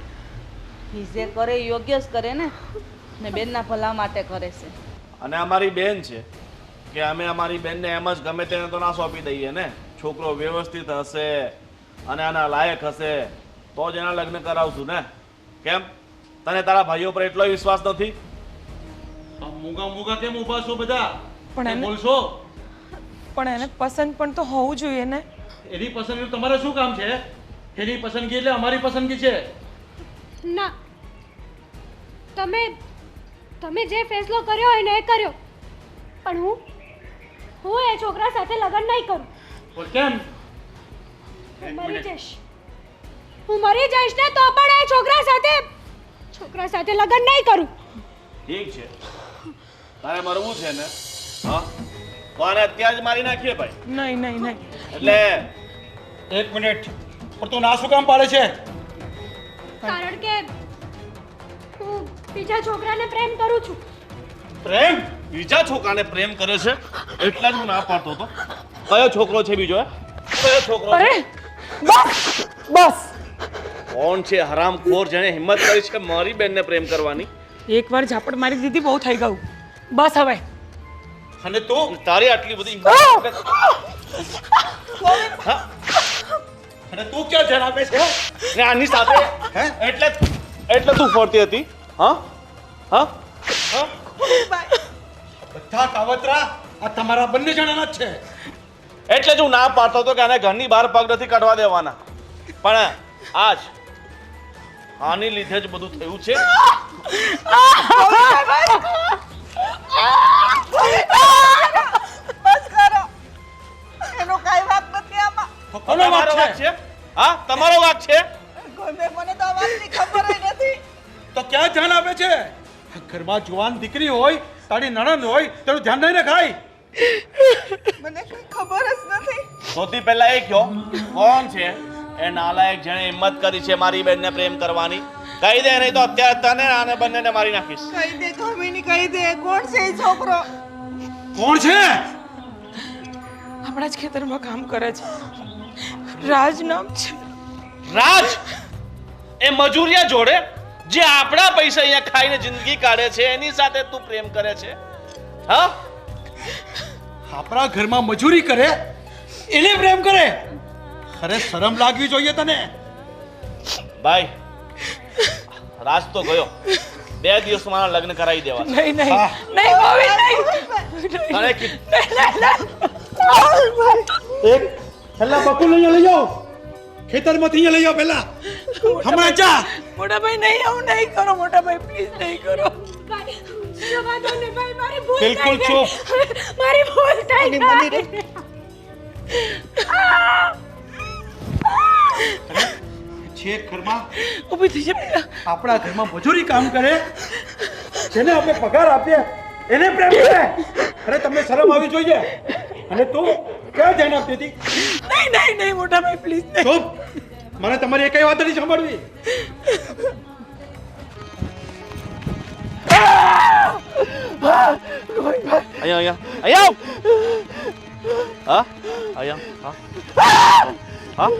એ જે કરે એ યોગ્ય જ કરે ને બેનના ભલા માટે કરે છે. અને અમારી બેન છે કે અમે અમારી બેનને એમ જ ગમે તેને તો ના સોંપી દઈએ ને. છોકરો વ્યવસ્થિત હશે અને આના લાયક હશે તો જ એના લગ્ન કરાવશું ને. કેમ, તને તારા ભાઈઓ પર એટલો વિશ્વાસ નથી? આ મૂગા મૂગા કેમ ઊભા છો બધા? પણ કંઈ એને બોલશો? પણ એને પસંદ પણ તો હોવું જોઈએ ને. એની પસંદગીનું તમારે શું કામ છે? એની પસંદગી એટલે અમારી પસંદગી છે. ના, તમે જે ફેસલો કર્યો હોય ને એ કર્યો, પણ હું એ છોકરા સાથે લગ્ન નહીં કરું. પણ કેમ? હું મરી જઈશ ને તો પણ એ છોકરા સાથે લગ્ન નહીં કરું. ઠીક છે, તારે મરવું છે ને? હા, તો આને અત્યારે જ મારી નાખીએ ભાઈ. નહીં નહીં નહીં. એટલે એક મિનિટ, પણ તું ના શું કામ પાડે છે? કારણ કે હું બીજા છોકરાને પ્રેમ કરું છું. પ્રેમ? બીજા છોકરાને પ્રેમ કરે છે એટલા જ હું ના પાડતો હતો. કયો છોકરો છે બીજો? કયો છોકરો છે? અરે બસ બસ. કોણ છે હરામખોર જેને હિંમત કરી છે મારી બેનને પ્રેમ કરવાની? એકવાર ઝાપટ મારી દીધી, બહુ થઈ ગયું. બસ હવે. અને તું? તારી આટલી બધી હા? અને તું ક્યાં ધ્યાન આપે છે? ને આની સાથે એટલે તું ફરતી હતી? હા હા હા? બધા કાવતરા આ તમારા બંને જણાના જ છે. એટલે જ હું ના પાડતો હતો કે આને ઘરની બહાર પગ નથી કાઢવા દેવાના. પણ આજ આની લીધે જ બધું થયું છે. બસ કરો, એનો કાંઈ વાંક નથી આમાં. કોનો વાંક તમારો વાંક છે? છે? હા, તમારો વાંક છે. મને તો આ વાતની ખબર જ નથી. તો ક્યાં ધ્યાન આપે છે? ઘરમાં જુવાન દીકરી હોય, તારી નણંદ હોય, તેનું ધ્યાન નહીં રખાય. મને કઈ ખબર જ નથી. સૌથી પહેલા એ કહો, કોણ છે એ નાલાયક જેણે હિંમત કરી છે મારી બેનને પ્રેમ કરવાની? કહી દે, નહીં તો અત્યારે તને આને બંનેને મારી નાખીશ. કહી દે કામિની, કહી દે, કોણ છે એ છોકરો? કોણ છે? આપણા જ ખેતરમાં કામ કરે છે. રાજ નામ છે. રાજ? એ મજૂરિયા જોડે જે આપણા પૈસા અહીંયા ખાઈને જિંદગી કાઢે છે એની સાથે તું પ્રેમ કરે છે? હા? આપણા ઘરમાં મજૂરી કરે એને પ્રેમ કરે? અરે શરમ લાગવી જોઈએ તને. ભાઈ, રાજ તો ગયો. 2 દિવસમાં મારા લગ્ન કરાવી દેવા છે. નહીં નહીં નહીં ભાભી, નહીં. તને કીધું. એક છેલ્લા બકુલ અહીંયા લઈ જાઓ. ખેતરમાંથી અહીંયા લઈ જાઓ પહેલા. હમણાં જા. મોટા ભાઈ નહીં, આવું નહીં કરો. મોટા ભાઈ પ્લીઝ નહીં કરો. ભાઈ, જવા દો ને ભાઈ, મારી ભૂલ બિલકુલ થઈ ગઈ. મારી ભૂલ થઈ ગઈ. છે ઘરમાં ઊભી થઈ જા બેટા. આપણા ઘરમાં મજૂરી કામ કરે, જેને આપણે પગાર આપીએ એને પ્રેમ કરે. અરે તમને શરમ આવી જોઈએ. અને તું ક્યાં ધ્યાન આપતી હતી? નહીં નહીં નહીં મોટા ભાઈ પ્લીઝ નહીં. ચૂપ. મને તમારી એકઈ વાત નથી સાંભળવી. અહીંયા અહીંયા અહીંયા આવ. હા અહીંયા હા હા.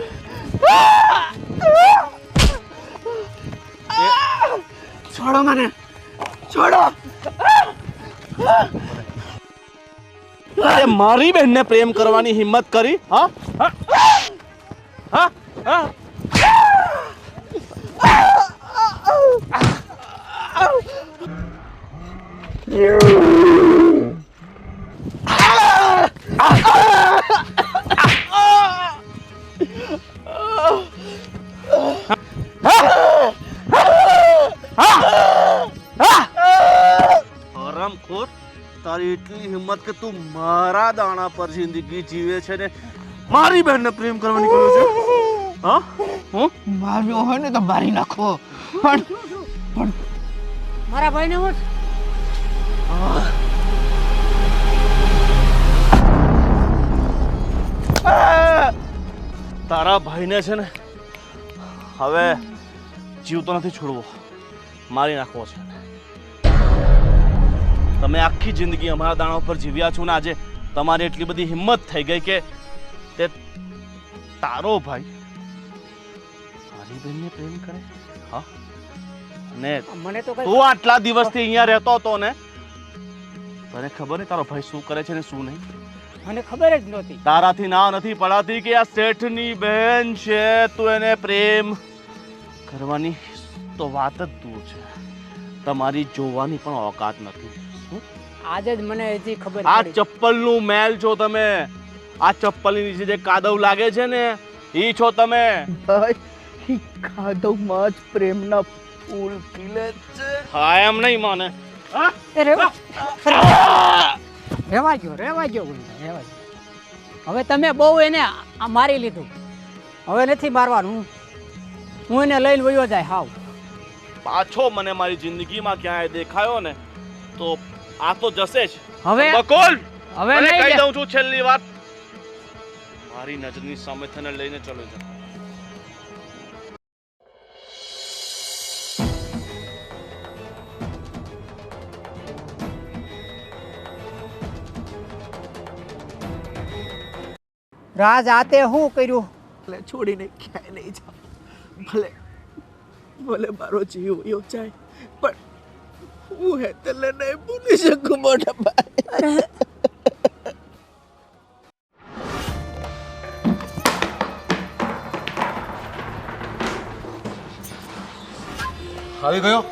છોડો મને, છોડો. અરે મારી બહેનને પ્રેમ કરવાની હિંમત કરી? હા હા હા હા. હરામખોર, તારી એટલી હિંમત કે તું મારા દાણા પર જિંદગી જીવે છે ને મારી બહેનને પ્રેમ કરવાની કહ્યું છે? હા? હું માર્યો હોય ને તો મારી નાખો. પણ મારા ભાઈને હું તારા ભાઈને છે ને હવે જીવતો નથી છોડવો, મારી નાખવો છે. તમે આખી જિંદગી અમારા દાણા ઉપર જીવ્યા છો ને આજે તમારી એટલી બધી હિંમત થઈ ગઈ કે તે તારો ભાઈ મારી બહેનને પ્રેમ કરે? હા? ને મને તો તું આટલા દિવસથી અહીંયા રહેતો હતો ને, તને ખબર નહીં તારો ભાઈ શું કરે છે ને શું નહીં? મને ખબર જ નહોતી. તારાથી ના નથી પડાતી કે આ શેઠની બહેન છે, તું એને પ્રેમ કરવાની તો વાત જ દૂર છે. તમારી જોવાની પણ ઓકાત નથી. આજે જ મને હજી ખબર આ પડી. ચપ્પલનું મેલ છો તમે. આ ચપ્પલની નીચે જે કાદવ લાગે છે ને ઈ છો તમે. ભાઈ કાદવમાં જ પ્રેમના ફૂલ ખીલે છે. હા એમ નહીં માને. હા? એ રેવા રેવા ગયો રેવા ગયો. હવે તમે બહુ એને મારી લીધું. હવે નથી મારવાનું. હું એને લઈને વયો જાય હાવ. પાછો મને મારી જિંદગીમાં ક્યાંય દેખાયો ને તો આ તો જશે જ. હવે બકોલ હવે મને નહીં કહી દે. દઉં છું છેલ્લી વાત, મારી નજરની સામે તને લઈને ચલો જા. રાજ આતે શું કર્યું? ભલે છોડીને ક્યાંય નહીં જાઉં, ભલે ભલે મારો જીવ વયો જાય, પણ હું હેતલને નહીં ભૂલી શકું મોટા ભાઈ. આવી ગયો.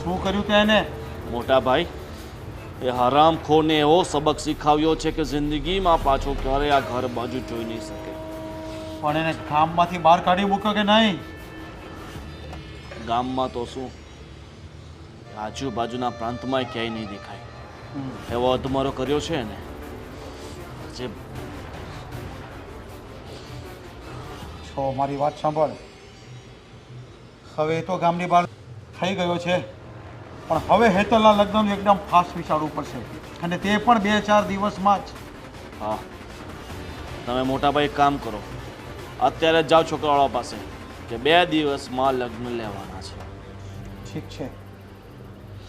શું કર્યું તે એને? મોટા ભાઈ, એ હરામખોરને એવો સબક શીખવ્યો છે કે જિંદગીમાં પાછો ક્યારે આ ઘર બાજુ જોઈ નહીં શકે. પણ એને ગામમાંથી બહાર કાઢી મૂક્યો કે નહીં? ગામમાં તો શું, આજુબાજુના પ્રાંતમાં ક્યાંય નહીં દેખાય. એવો અધમરો કર્યો છે ને જે છો મારી વાત સાંભળ. હવે એ તો ગામની બહાર થઈ ગયો છે, પણ હવે હેતલના લગ્નનું એકદમ ફાસ્ટ વિચારવું પડશે, અને તે પણ 2-4 દિવસમાં જ. હા, તમે મોટા ભાઈ એક કામ કરો, અત્યારે જ જાઓ છોકરાવાળા પાસે કે 2 દિવસમાં લગ્ન લેવાના છે. ઠીક છે,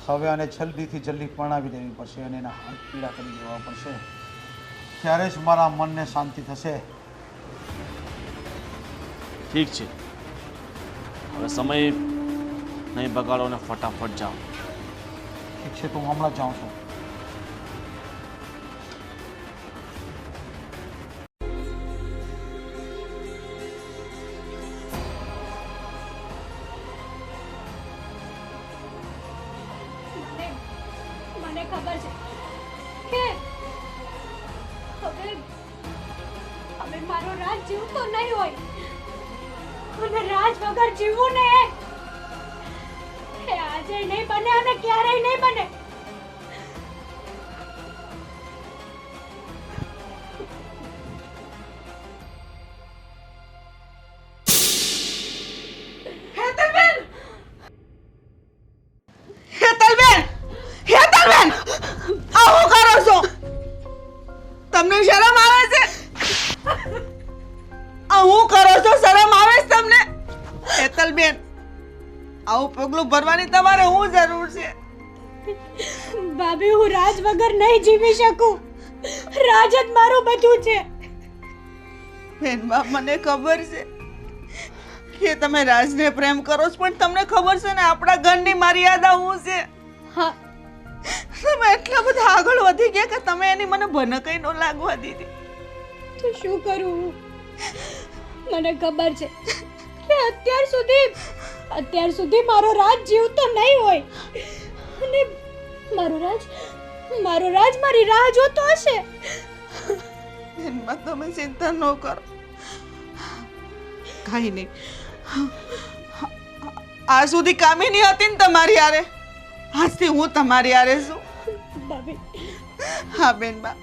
હવે આને જલ્દીથી જલ્દી પરણાવી દેવી પડશે અને એના હાથ પીડા કરી દેવા પડશે, ત્યારે જ મારા મનને શાંતિ થશે. ઠીક છે, હવે સમય નહીં બગાડો ને ફટાફટ જાઓ. ઠીક છે, તો હું હમણાં જ જાઉં છું. મને ખબર છે કે હવે હવે મારો રાજ જીવતો નહીં હોય, અને રાજ વગર જીવવું ને એ આજે નહીં બને અને ક્યારેય નહીં બને. હેતલબેન, હેતલબેન, આ શું કરો છો? તમને શરમ આવે છે? આ શું કરો છો? શરમ આવે છે તમને? હેતલબેન, આવું પગલું ભરવાની તમારે શું જરૂર છે? ભાભી, હું રાજ વગર નહીં જીવી શકું. રાજ જ મારું બધું છે. બેનબા, મને ખબર છે કે તમે રાજને પ્રેમ કરો છો, પણ તમને ખબર છે ને આપણા ઘરની મર્યાદા શું છે? હા, તમે એટલા બધા આગળ વધી ગયા કે તમે એની મને ભનકઈ ન લાગવા દીધી. તો શું કરું હું? મને ખબર છે કે અત્યાર સુધી મારો રાજ જીવતો નહીં હોય, અને મારો રાજ મારી રાહ જોતો હશે. બેનબા, તમે ચિંતા ન કરો, કાંઈ નહીં. આ સુધી કામિની હતી ને તમારી હારે, આજથી હું તમારી હારે છું. ભાભી, હા બેનબા,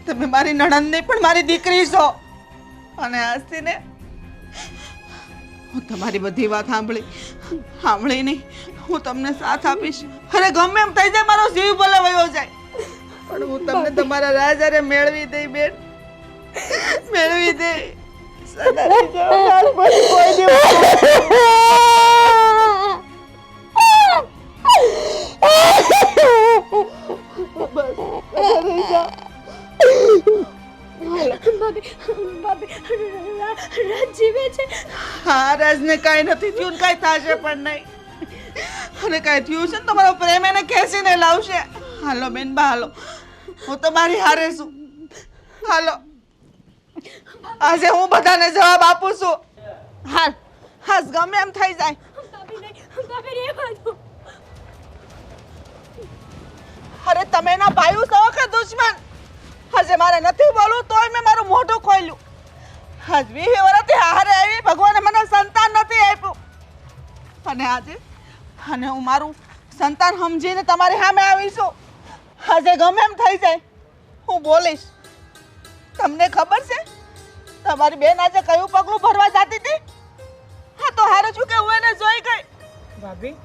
તમે મારી નણંદ નહીં પણ મારી દીકરી છો, અને આજથી ને હું તમારી બધી વાત સાંભળી નહીં, હું તમને સાથ આપીશ. અરે ગમે એમ થઈ જાય, મારો જીવ ભલે વયો જાય, પણ હું તમને તમારા રાજારે મેળવી દઈ બેન, મેળવી દઈ. સદાની જવાબદાર પછી કોઈ દિવસ રાજ જીવે છે. હા, રાજને કાંઈ નથી થયું ને કાંઈ થશે પણ નહીં, અને કાંઈ થયું છે ને તમારો પ્રેમ એને ખેંચીને લાવશે. હાલો બેનબા, હાલો, હું તમારી હારે છું. હાલો, આજે હું બધાને જવાબ આપું છું. હાલ, હાસ ગમે એમ થઈ જાય. ભાભી, નહીં. ભાભી રહેવા દો. અરે તમે એના ભાઈ છો કે દુશ્મન? હજે મારે નથી બોલવું તોય મેં મારું મોઢું ખોલ્યું. આજ 20 વર્ષથી હારે આવી, ભગવાને મને સંતાન નથી આપ્યું, અને આજે હું મારું સંતાન સમજીને તમારી સામે આવી છું. આજે ગમે એમ થઈ જાય હું બોલીશ. તમને ખબર છે તમારી બેન આજે કયું પગલું ભરવા જતી હતી? હા તો હારું છું કે હું એને જોઈ ગઈ. ભાભી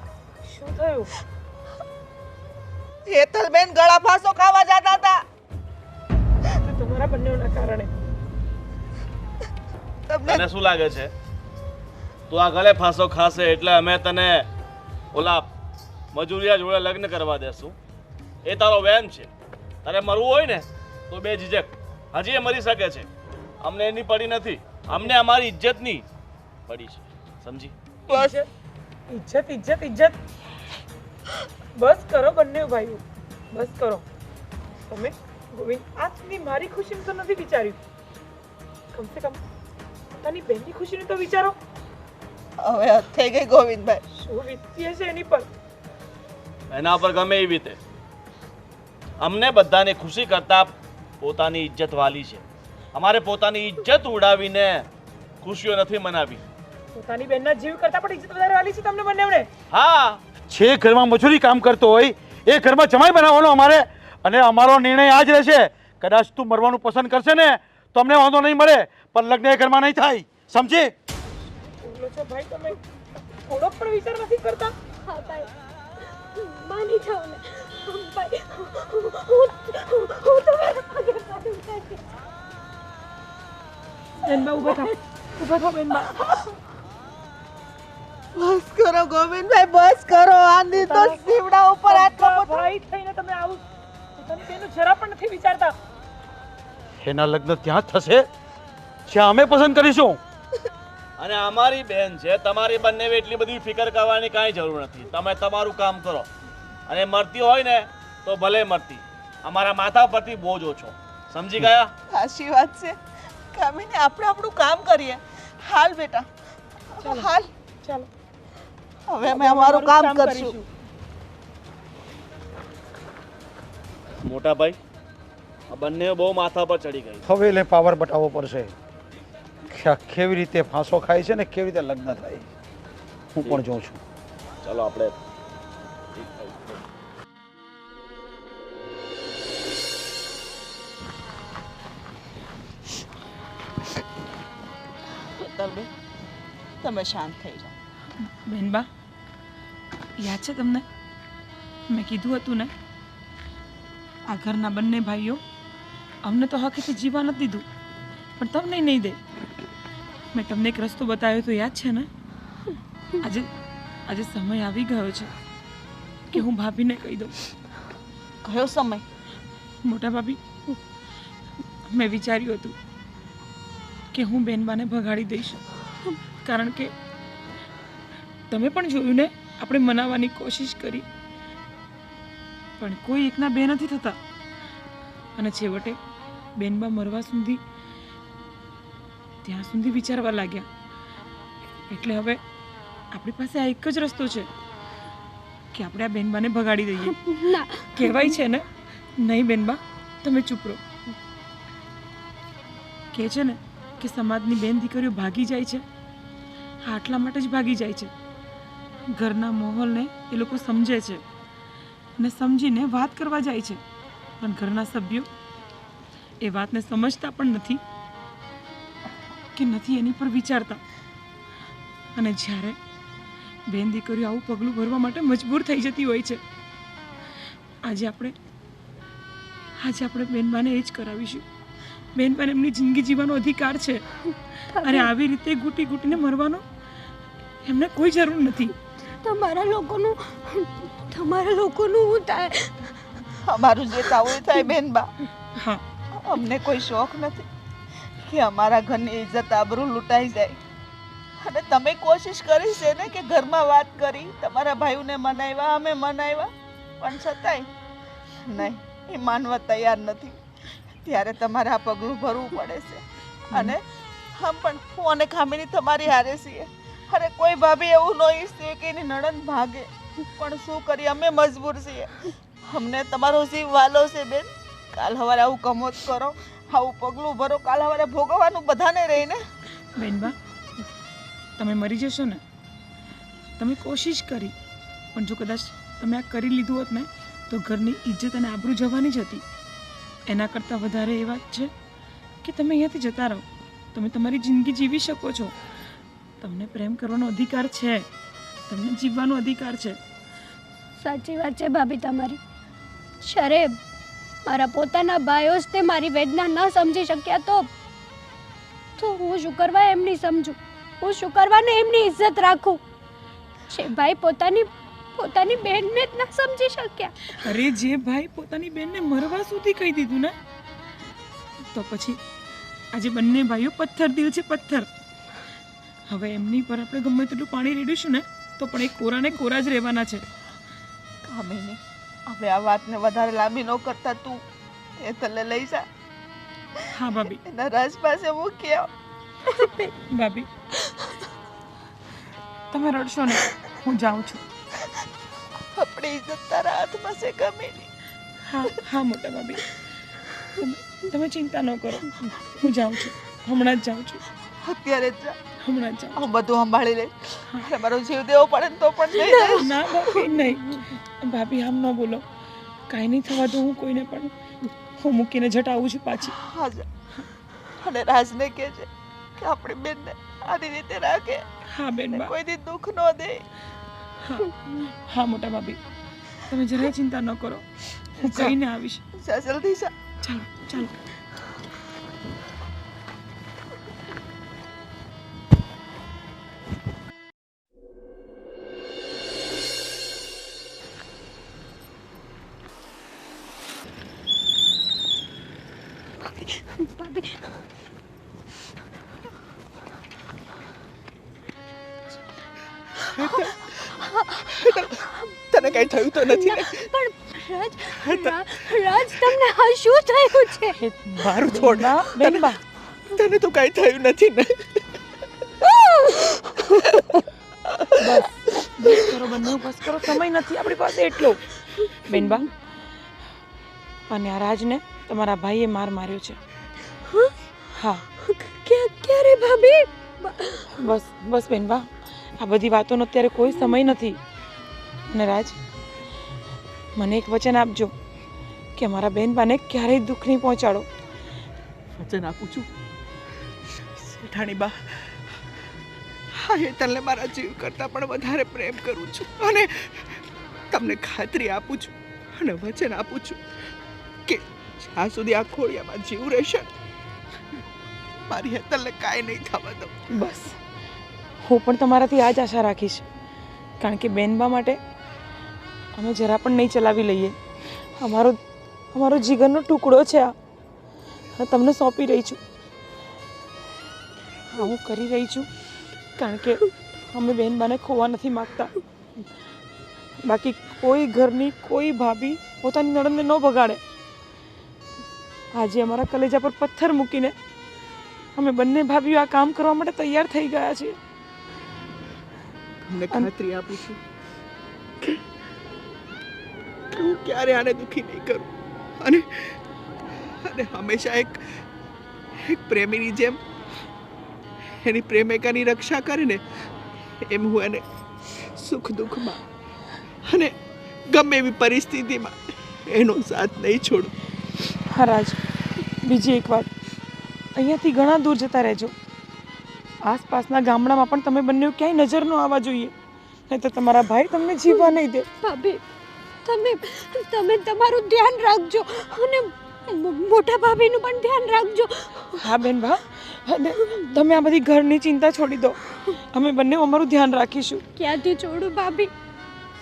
શું થયું? હેતલબેન ગળા ફાંસો ખાવા જતા હતા. તમારા બંનેના કારણે. તને શું લાગે છે તું આ ગળે ફાંસો ખાશે એટલે અમે તને ઓલા મજૂરિયા જોડે લગ્ન કરવા દેશું? એ તારો વહેમ છે. તારે મરવું હોય ને તો બે ઝીઝક હજી એ મરી શકે છે. અમને એની પડી નથી, અમને અમારી ઇજ્જતની પડી છે. સમજી? બસ ઇજ્જત ઇજ્જત ઇજ્જત. બસ કરો બંને ભાઈઓ, બસ કરો. તમે ગોવિંદ આજ સુધી મારી ખુશીનું તો નથી વિચાર્યું. કમસે કમ પોતાની બહેનની ખુશીનું તો વિચારો. હવે હદ થઈ ગઈ ગોવિંદભાઈ. શું વીતતી હશે એની પર. એના પર ગમે એવી રીતે અમને બધાને ખુશી કરતા પોતાની ઇજ્જત વાલી છે. અમારે પોતાની ઇજ્જત ઉડાવીને ખુશીઓ નથી મનાવી. પોતાની બહેનના જીવ કરતા પણ ઇજ્જત વધારે વાલી છે તમને બંનેવને. હા, છે ઘરમાં મજૂરી કામ કરતો હોય એ ઘરમાં જમાઈ બનાવવાનો અમારે, અને અમારો નિર્ણય આ જ રહેશે. કદાચ તું મરવાનું પસંદ કરશે ને તો અમને વાંધો નહીં મળે, પણ લગ્ન એ ઘરમાં નહીં થાય. સમજી? બોલો છો ભાઈ તમે થોડો પણ વિચાર નથી કરતા. હા ભાઈ, માની જાઓ ને ભાઈ. હું તમારા પગે પડું છું. બેનબા ઊભા થાઓ, ઊભા થાઓ બેનબા. બસ કરો ગોવિંદભાઈ, બસ કરો. આની તો સીવડા ઉપર આટલો બધો. ભાઈ થઈને તમે આવું પોતાની બેનનું જરા પણ નથી વિચારતા. એના લગ્ન ત્યાં જ થશે જ્યાં અમે પસંદ કરીશું. અને અમારી બેન છે, તમારી બંને એટલી બધી ફિકર કરવાની કાંઈ જરૂર નથી. તમે તમારું કામ કરો, અને મરતી હોય ને તો ભલે મરતી, અમારા માથા પરથી બોજ ઓછો. સમજી ગયા? સાચી વાત છે કામિની. આપણે આપણું કામ કરીએ. હાલ બેટા, હાલ. ચાલો હવે અમે અમારું કામ કરશું. મોટા ભાઈ, આ બંને બહુ માથા પર ચડી ગઈ. હવે એટલે પાવર બતાવવો પડશે કે આ કેવી રીતે ફાંસો ખાય છે ને કેવી રીતે લગ્ન થાય. હું પણ જોઉં છું. ચાલો આપણે હેતલબેન, તમે શાંત થઈ જાઓ. બેનબા યાદ છે તમને મેં કીધું હતું ને આ ઘરના બંને ભાઈઓ અમને તો હકીથી જીવવા નથી દીધું, પણ તમને નહીં દે. મેં તમને એક રસ્તો બતાવ્યો તો યાદ છે ને? આજે આજે સમય આવી ગયો છે કે હું ભાભીને કહી દઉં. કયો સમય? મોટા ભાભી, મેં વિચાર્યું હતું કે હું બેનબાને ભગાડી દઈશ, કારણ કે તમે પણ જોયું ને આપણે મનાવવાની કોશિશ કરી, પણ કોઈ એકના બે નથી થતા, અને છેવટે બેનબા મરવા સુધી ત્યાં સુધી વિચારવા લાગ્યા. એટલે હવે આપણી પાસે આ એક જ રસ્તો છે કે આપણે આ બેનબાને ભગાડી દઈએ. ના, કહેવાય છે ને, નહીં બેનબા તમે ચૂપ રહો. કહે છે ને કે સમાજની બેન દીકરીઓ ભાગી જાય છે, હા આટલા માટે જ ભાગી જાય છે. ઘરના માહોલને એ લોકો સમજે છે અને સમજીને વાત કરવા જાય છે, પણ ઘરના સભ્યો એ વાતને સમજતા પણ નથી કે નથી એની પર વિચારતા. અને જ્યારે બેન દીકરીઓ આવું પગલું ભરવા માટે મજબૂર થઈ જતી હોય છે, આજે આપણે બેનબાને એ જ કરાવીશું. બેનબાને એમની જિંદગી જીવવાનો અધિકાર છે, અને આવી રીતે ઘૂંટી ઘૂંટીને મરવાનો એમને કોઈ જરૂર નથી. તમારા લોકોનું શું થાય? અમારું જે થવું એ થાય બેનબા. હા, અમને કોઈ શોખ નથી કે અમારા ઘરની ઇજ્જત આબરૂ લૂંટાઈ જાય. અને તમે કોશિશ કરી છે ને કે ઘરમાં વાત કરી, તમારા ભાઈઓને મનાવ્યા, અમે મનાવ્યા, પણ છતાંય નહીં, એ માનવા તૈયાર નથી. ત્યારે તમારે આ પગલું ભરવું પડે છે. અને હમ પણ હું અને ખામીની તમારી હારે છીએ. અરે કોઈ ભાભી એવું ન ઈચ્છે કે એની નણંદ ભાગે, પણ શું કરીએ, અમે મજબૂર છીએ. અમને તમારો જીવ વાલો છે બેન. કાલ સવારે આવું કમોત કરો, આવું પગલું ભરો, કાલ સવારે ભોગવવાનું બધાને રહીને. બેનબા, તમે મરી જશો ને? તમે કોશિશ કરી, પણ જો કદાચ તમે આ કરી લીધું હોત ને તો ઘરની ઇજ્જત અને આબરૂ જવાની જ હતી. એના કરતાં વધારે એ વાત છે કે તમે અહીંયાથી જતા રહો. તમે તમારી જિંદગી જીવી શકો છો. તમને પ્રેમ કરવાનો અધિકાર છે, તમને જીવવાનો અધિકાર છે. સાચી વાત છે ભાભી તમારી. શરે મારા પોતાના ભાઈઓ જ તે મારી વેદના ન સમજી શક્યા તો હું શું કરવા એમની સમજું? હું શું કરવાને એમની ઇજ્જત રાખું? જે ભાઈ પોતાની બહેનને જ ન સમજી શક્યા. અરે જે ભાઈ પોતાની બેનને મરવા સુધી કહી દીધું ને, તો પછી આજે બંને ભાઈઓ પથ્થર દિલ છે, પથ્થર. હવે એમની પર આપણે ગમે તેટલું પાણી રેડીશું ને તો પણ એ કોરાને કોરા જ રહેવાના છે. કામિની, હવે આ વાતને વધારે લાંબી ન કરતા તું એ તલે લઈ જા. હા ભાભી. એના રાજ પાસે મૂકી આવ. ભાભી, તમે રડશો ને, હું જાઉં છું. આપણી ઇજ્જત તારા હાથમાં છે કામિની. હા હા મોટા ભાભી, તમે ચિંતા ન કરો. હું જાઉં છું, હમણાં જ જાઉં છું. અત્યારે જ જા. હમણાં જ જાઉં. હું બધું સંભાળી લઈશ. અને મારો જીવ દેવો પડે ને તો પણ નહીં દઈશ. ના ભાભી નહીં. ભાભી આમ ન બોલો. કાંઈ નહીં થવા દઉં હું કોઈને પણ. હું મૂકીને જટ આવું છું પાછી. હા જા. અને રાજને કહેજે કે આપણી બેનને આની રીતે રાખે. હા બેનબા. કોઈ દી દુઃખ ન દે. હા મોટા ભાભી, તમે જરાય ચિંતા ન કરો. હું કહીને આવીશ. જા જલ્દી જા. ચાલો ચાલો. ભાભી તને કઈ થયું તો નથી ને? પણ રાજ તમને આ શું થયું છે? મારું છોડ. બેનબા, તને તો કઈ થયું નથી ને? બસ કરો બંને, બસ કરો. સમય નથી આપણી પાસે એટલો. બેનબા, અને આ રાજને તમારા ભાઈએ માર્યો છે. હા. ક્યારે ભાભી? બસ બસ બેનબા, આ બધી વાતોનો અત્યારે કોઈ સમય નથી. અને રાજ, મને એક વચન આપજો કે અમારા બેનબાને ક્યારેય દુઃખ નહીં પહોંચાડો. વચન આપું છું શેઠાણી બા. હા, એ તને મારા જીવ કરતાં પણ વધારે પ્રેમ કરું છું. અને તમને ખાતરી આપું છું અને વચન આપું છું કે જ્યાં સુધી આ ખોડિયામાં જીવ રહેશે મારી હેતલને કાંઈ નહીં થવા દઉં. બસ હું પણ તમારાથી આ જ આશા રાખીશ. કારણ કે બેનબા માટે અમે જરા પણ નહીં ચલાવી લઈએ. અમારો જીગરનો ટુકડો છે આ. તમને સોંપી રહી છું. હા, હું કરી રહી છું કારણ કે અમે બેનબાને ખોવા નથી માગતા. બાકી કોઈ ઘરની કોઈ ભાભી પોતાની નણંદને ન બગાડે. આજે અમારા કલેજા પર પથ્થર મૂકીને અમે બંને ભાભીઓ આ કામ કરવા માટે તૈયાર થઈ ગયા છીએ. તમને ખાતરી આપું છું કે હું ક્યારે આને દુઃખી નહીં કરું. અને હંમેશા એક પ્રેમીની જેમ એની પ્રેમિકાની રક્ષા કરે ને એમ હું એને સુખ દુઃખમાં અને ગમે એવી પરિસ્થિતિમાં એનો સાથ નહીં છોડું. હા રાજ, બીજી એક વાત, અહીંયાથી ઘણા દૂર જતા રહેજો. આસપાસના ગામડામાં પણ તમે બંને ક્યાંય નજર ન આવવા જોઈએ, નહીં તો તમારા ભાઈ તમને જીવવા નહીં દે. ભાભી, તમે તમારું ધ્યાન રાખજો અને મોટા ભાભીનું પણ ધ્યાન રાખજો. હા બેન ભા, અને તમે આ બધી ઘરની ચિંતા છોડી દો. અમે બંને અમારું ધ્યાન રાખીશું. ક્યાંથી છોડું ભાભી?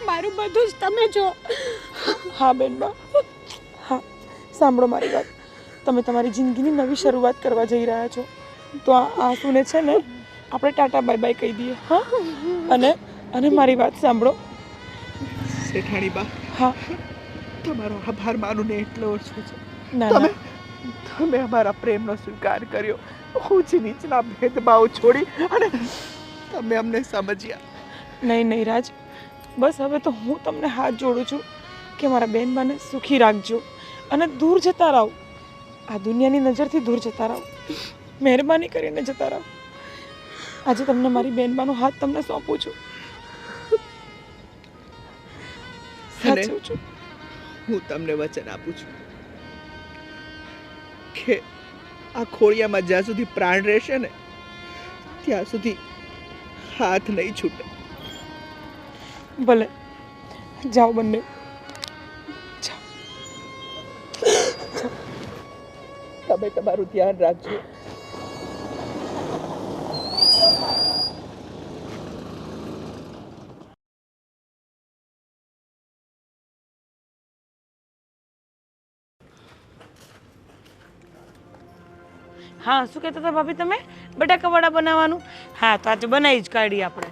મારું બધું જ તમે જો. હા બેન બા, હા સાંભળો મારી વાત. તમે તમારી જિંદગીની નવી શરૂઆત કરવા જઈ રહ્યા છો, તો આ આંસુને છે ને આપણે ટાટા બાય બાય કહી દઈએ. હા, અને મારી વાત સાંભળો શેઠાણી બા. હા, તમારો આભાર માનું ને એટલો ઓછો છે. ના તમે અમારા પ્રેમનો સ્વીકાર કર્યો. ઊંચ નીચના ભેદભાવ છોડી અને તમે અમને સમજ્યા. નહીં નહીં રાજ, બસ હવે તો હું તમને હાથ જોડું છું કે મારા બેનબાને સુખી રાખજો અને દૂર જતા રહો. આ દુનિયાની નજરથી દૂર જતા રહો. મહેરબાની કરીને જતા રહો. આજે તમને મારી બેનબાનો હાથ તમને સોંપું છું. સાચું છું. હું તમને વચન આપું છું કે આ ખોળિયામાં જ્યાં સુધી પ્રાણ રહેશે ને ત્યાં સુધી હાથ નહીં છૂટે. ભલે જાઓ બંને. તમે તમારું ધ્યાન રાખજો. હા, શું કહેતા હતા ભાભી તમે? બટાકા વડા બનાવવાનું? હા, તો આજે બનાવી જ કાઢીએ આપણે.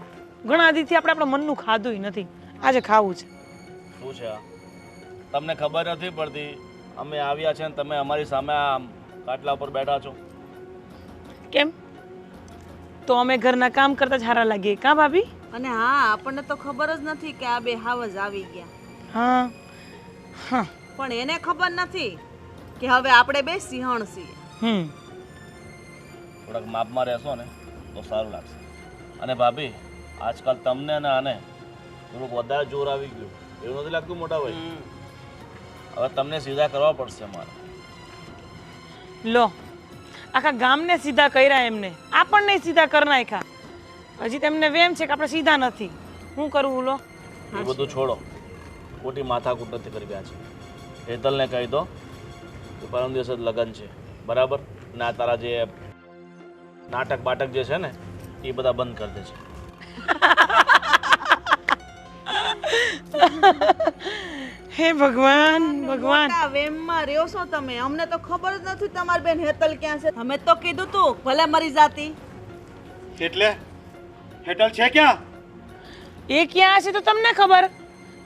ઘણા દીથી આપણે આપણા મનનું ખાધું નથી, આજે ખાવું છે. શું છે આ? તમને ખબર નથી પડતી અમે આવ્યા છે ને તમે અમારી સામે આ કાટલા ઉપર બેઠા છો. કેમ? તો અમે ઘરના કામ કરતા જ સારા લાગીએ કાં ભાભી? અને હા, આપણને તો ખબર જ નથી કે આ બે હાવજ આવી ગયા. હા હા. પણ એને ખબર નથી કે હવે આપણે બે સિંહણ છીએ. થોડાક માપમાં રહેશો ને તો સારું લાગશે. અને ભાભી, આજકાલ તમને અને આને થોડુંક વધારે જોર આવી ગયું એવું નથી લાગતું મોટા ભાઈ? હવે તમને સીધા કરવા પડશે મારે. લો, આખા ગામને સીધા કર્યા એમને, આપણને સીધા કરી નાખ્યા. હજી તેમને વેમ છે કે આપણે સીધા નથી. શું કરવું? લો, એ બધું છોડો, ખોટી માથાકૂટ નથી કરી રહ્યા છે. હેતલને કહી દો કે પરમ દિવસે જ લગ્ન છે, બરાબર? ને આ તારા જે નાટક બાટક જે છે ને એ બધા બંધ કરી દે છે. હે ભગવાન ભગવાન. મોટા વેમમાં રહ્યો છો તમે. અમને તો ખબર જ નથી તમારી બેન હેતલ ક્યાં છે. અમે તો કીધું તું ભલે મરી જાતી. એટલે હેટલ છે ક્યાં? એ ક્યાં છે તો તમને ખબર?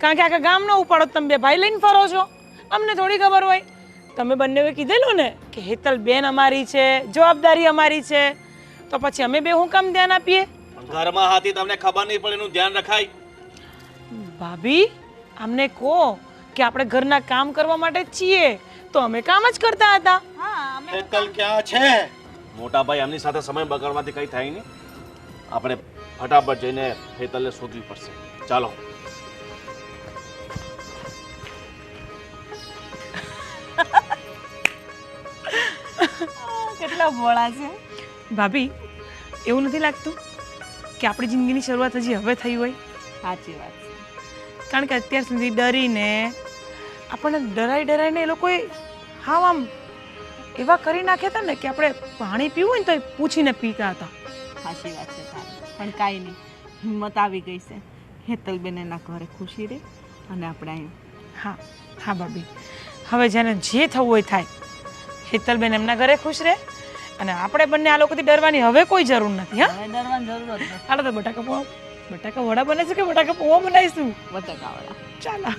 કારણ કે આખા ગામનો ઉપાડો તમે બે ભાઈ લઈને ફરો છો. અમને થોડી ખબર હોય? તમે બંનેએ કીધેલું ને કે હેતલ બેન અમારી છે, જવાબદારી અમારી છે, તો પછી અમે બે હું કામ ધ્યાન આપીએ? ઘરમાં હાથી તમને ખબર નહીં પડે એનું ધ્યાન રખાય. ભાભી, અમને કહો કે આપણે ઘરના કામ કરવા માટે જ છીએ, તો અમે કામ જ કરતા હતા. હેતલ ક્યાં છે? મોટા ભાઈ, એમની સાથે સમય બગાડવાથી કંઈ થાય નહીં. આપણે ફટાફટ જઈને હેતલને શોધવી પડશે. ચાલો. કેટલા ભોળા છે ભાભી. એવું નથી લાગતું કે આપણી જિંદગીની શરૂઆત હજી હવે થઈ હોય? સાચી વાત છે. કારણ કે અત્યાર સુધી ડરીને આપણને ડરાઈને એ લોકોએ હાવ આમ એવા કરી નાખ્યા હતા ને કે આપણે પાણી પીવું હોય ને તો એ પૂછીને પીતા હતા. સાચી વાત છે તારી. પણ કાંઈ નહીં, હિંમત આવી ગઈ છે. હેતલબેન એના ઘરે ખુશી રહે અને આપણે અહીંયા. હા હા ભાભી, હવે જેને જે થવું હોય થાય. હેતલબેન એમના ઘરે ખુશ રહે અને આપણે બંને આ લોકોથી ડરવાની હવે કોઈ જરૂર નથી. હા, હવે ડરવાની જરૂર જ નથી. હાલો તો બટાકા વડા બને છે કે બટાકા પૌવા બનાવીશું? બટાકા વડા. ચાલો.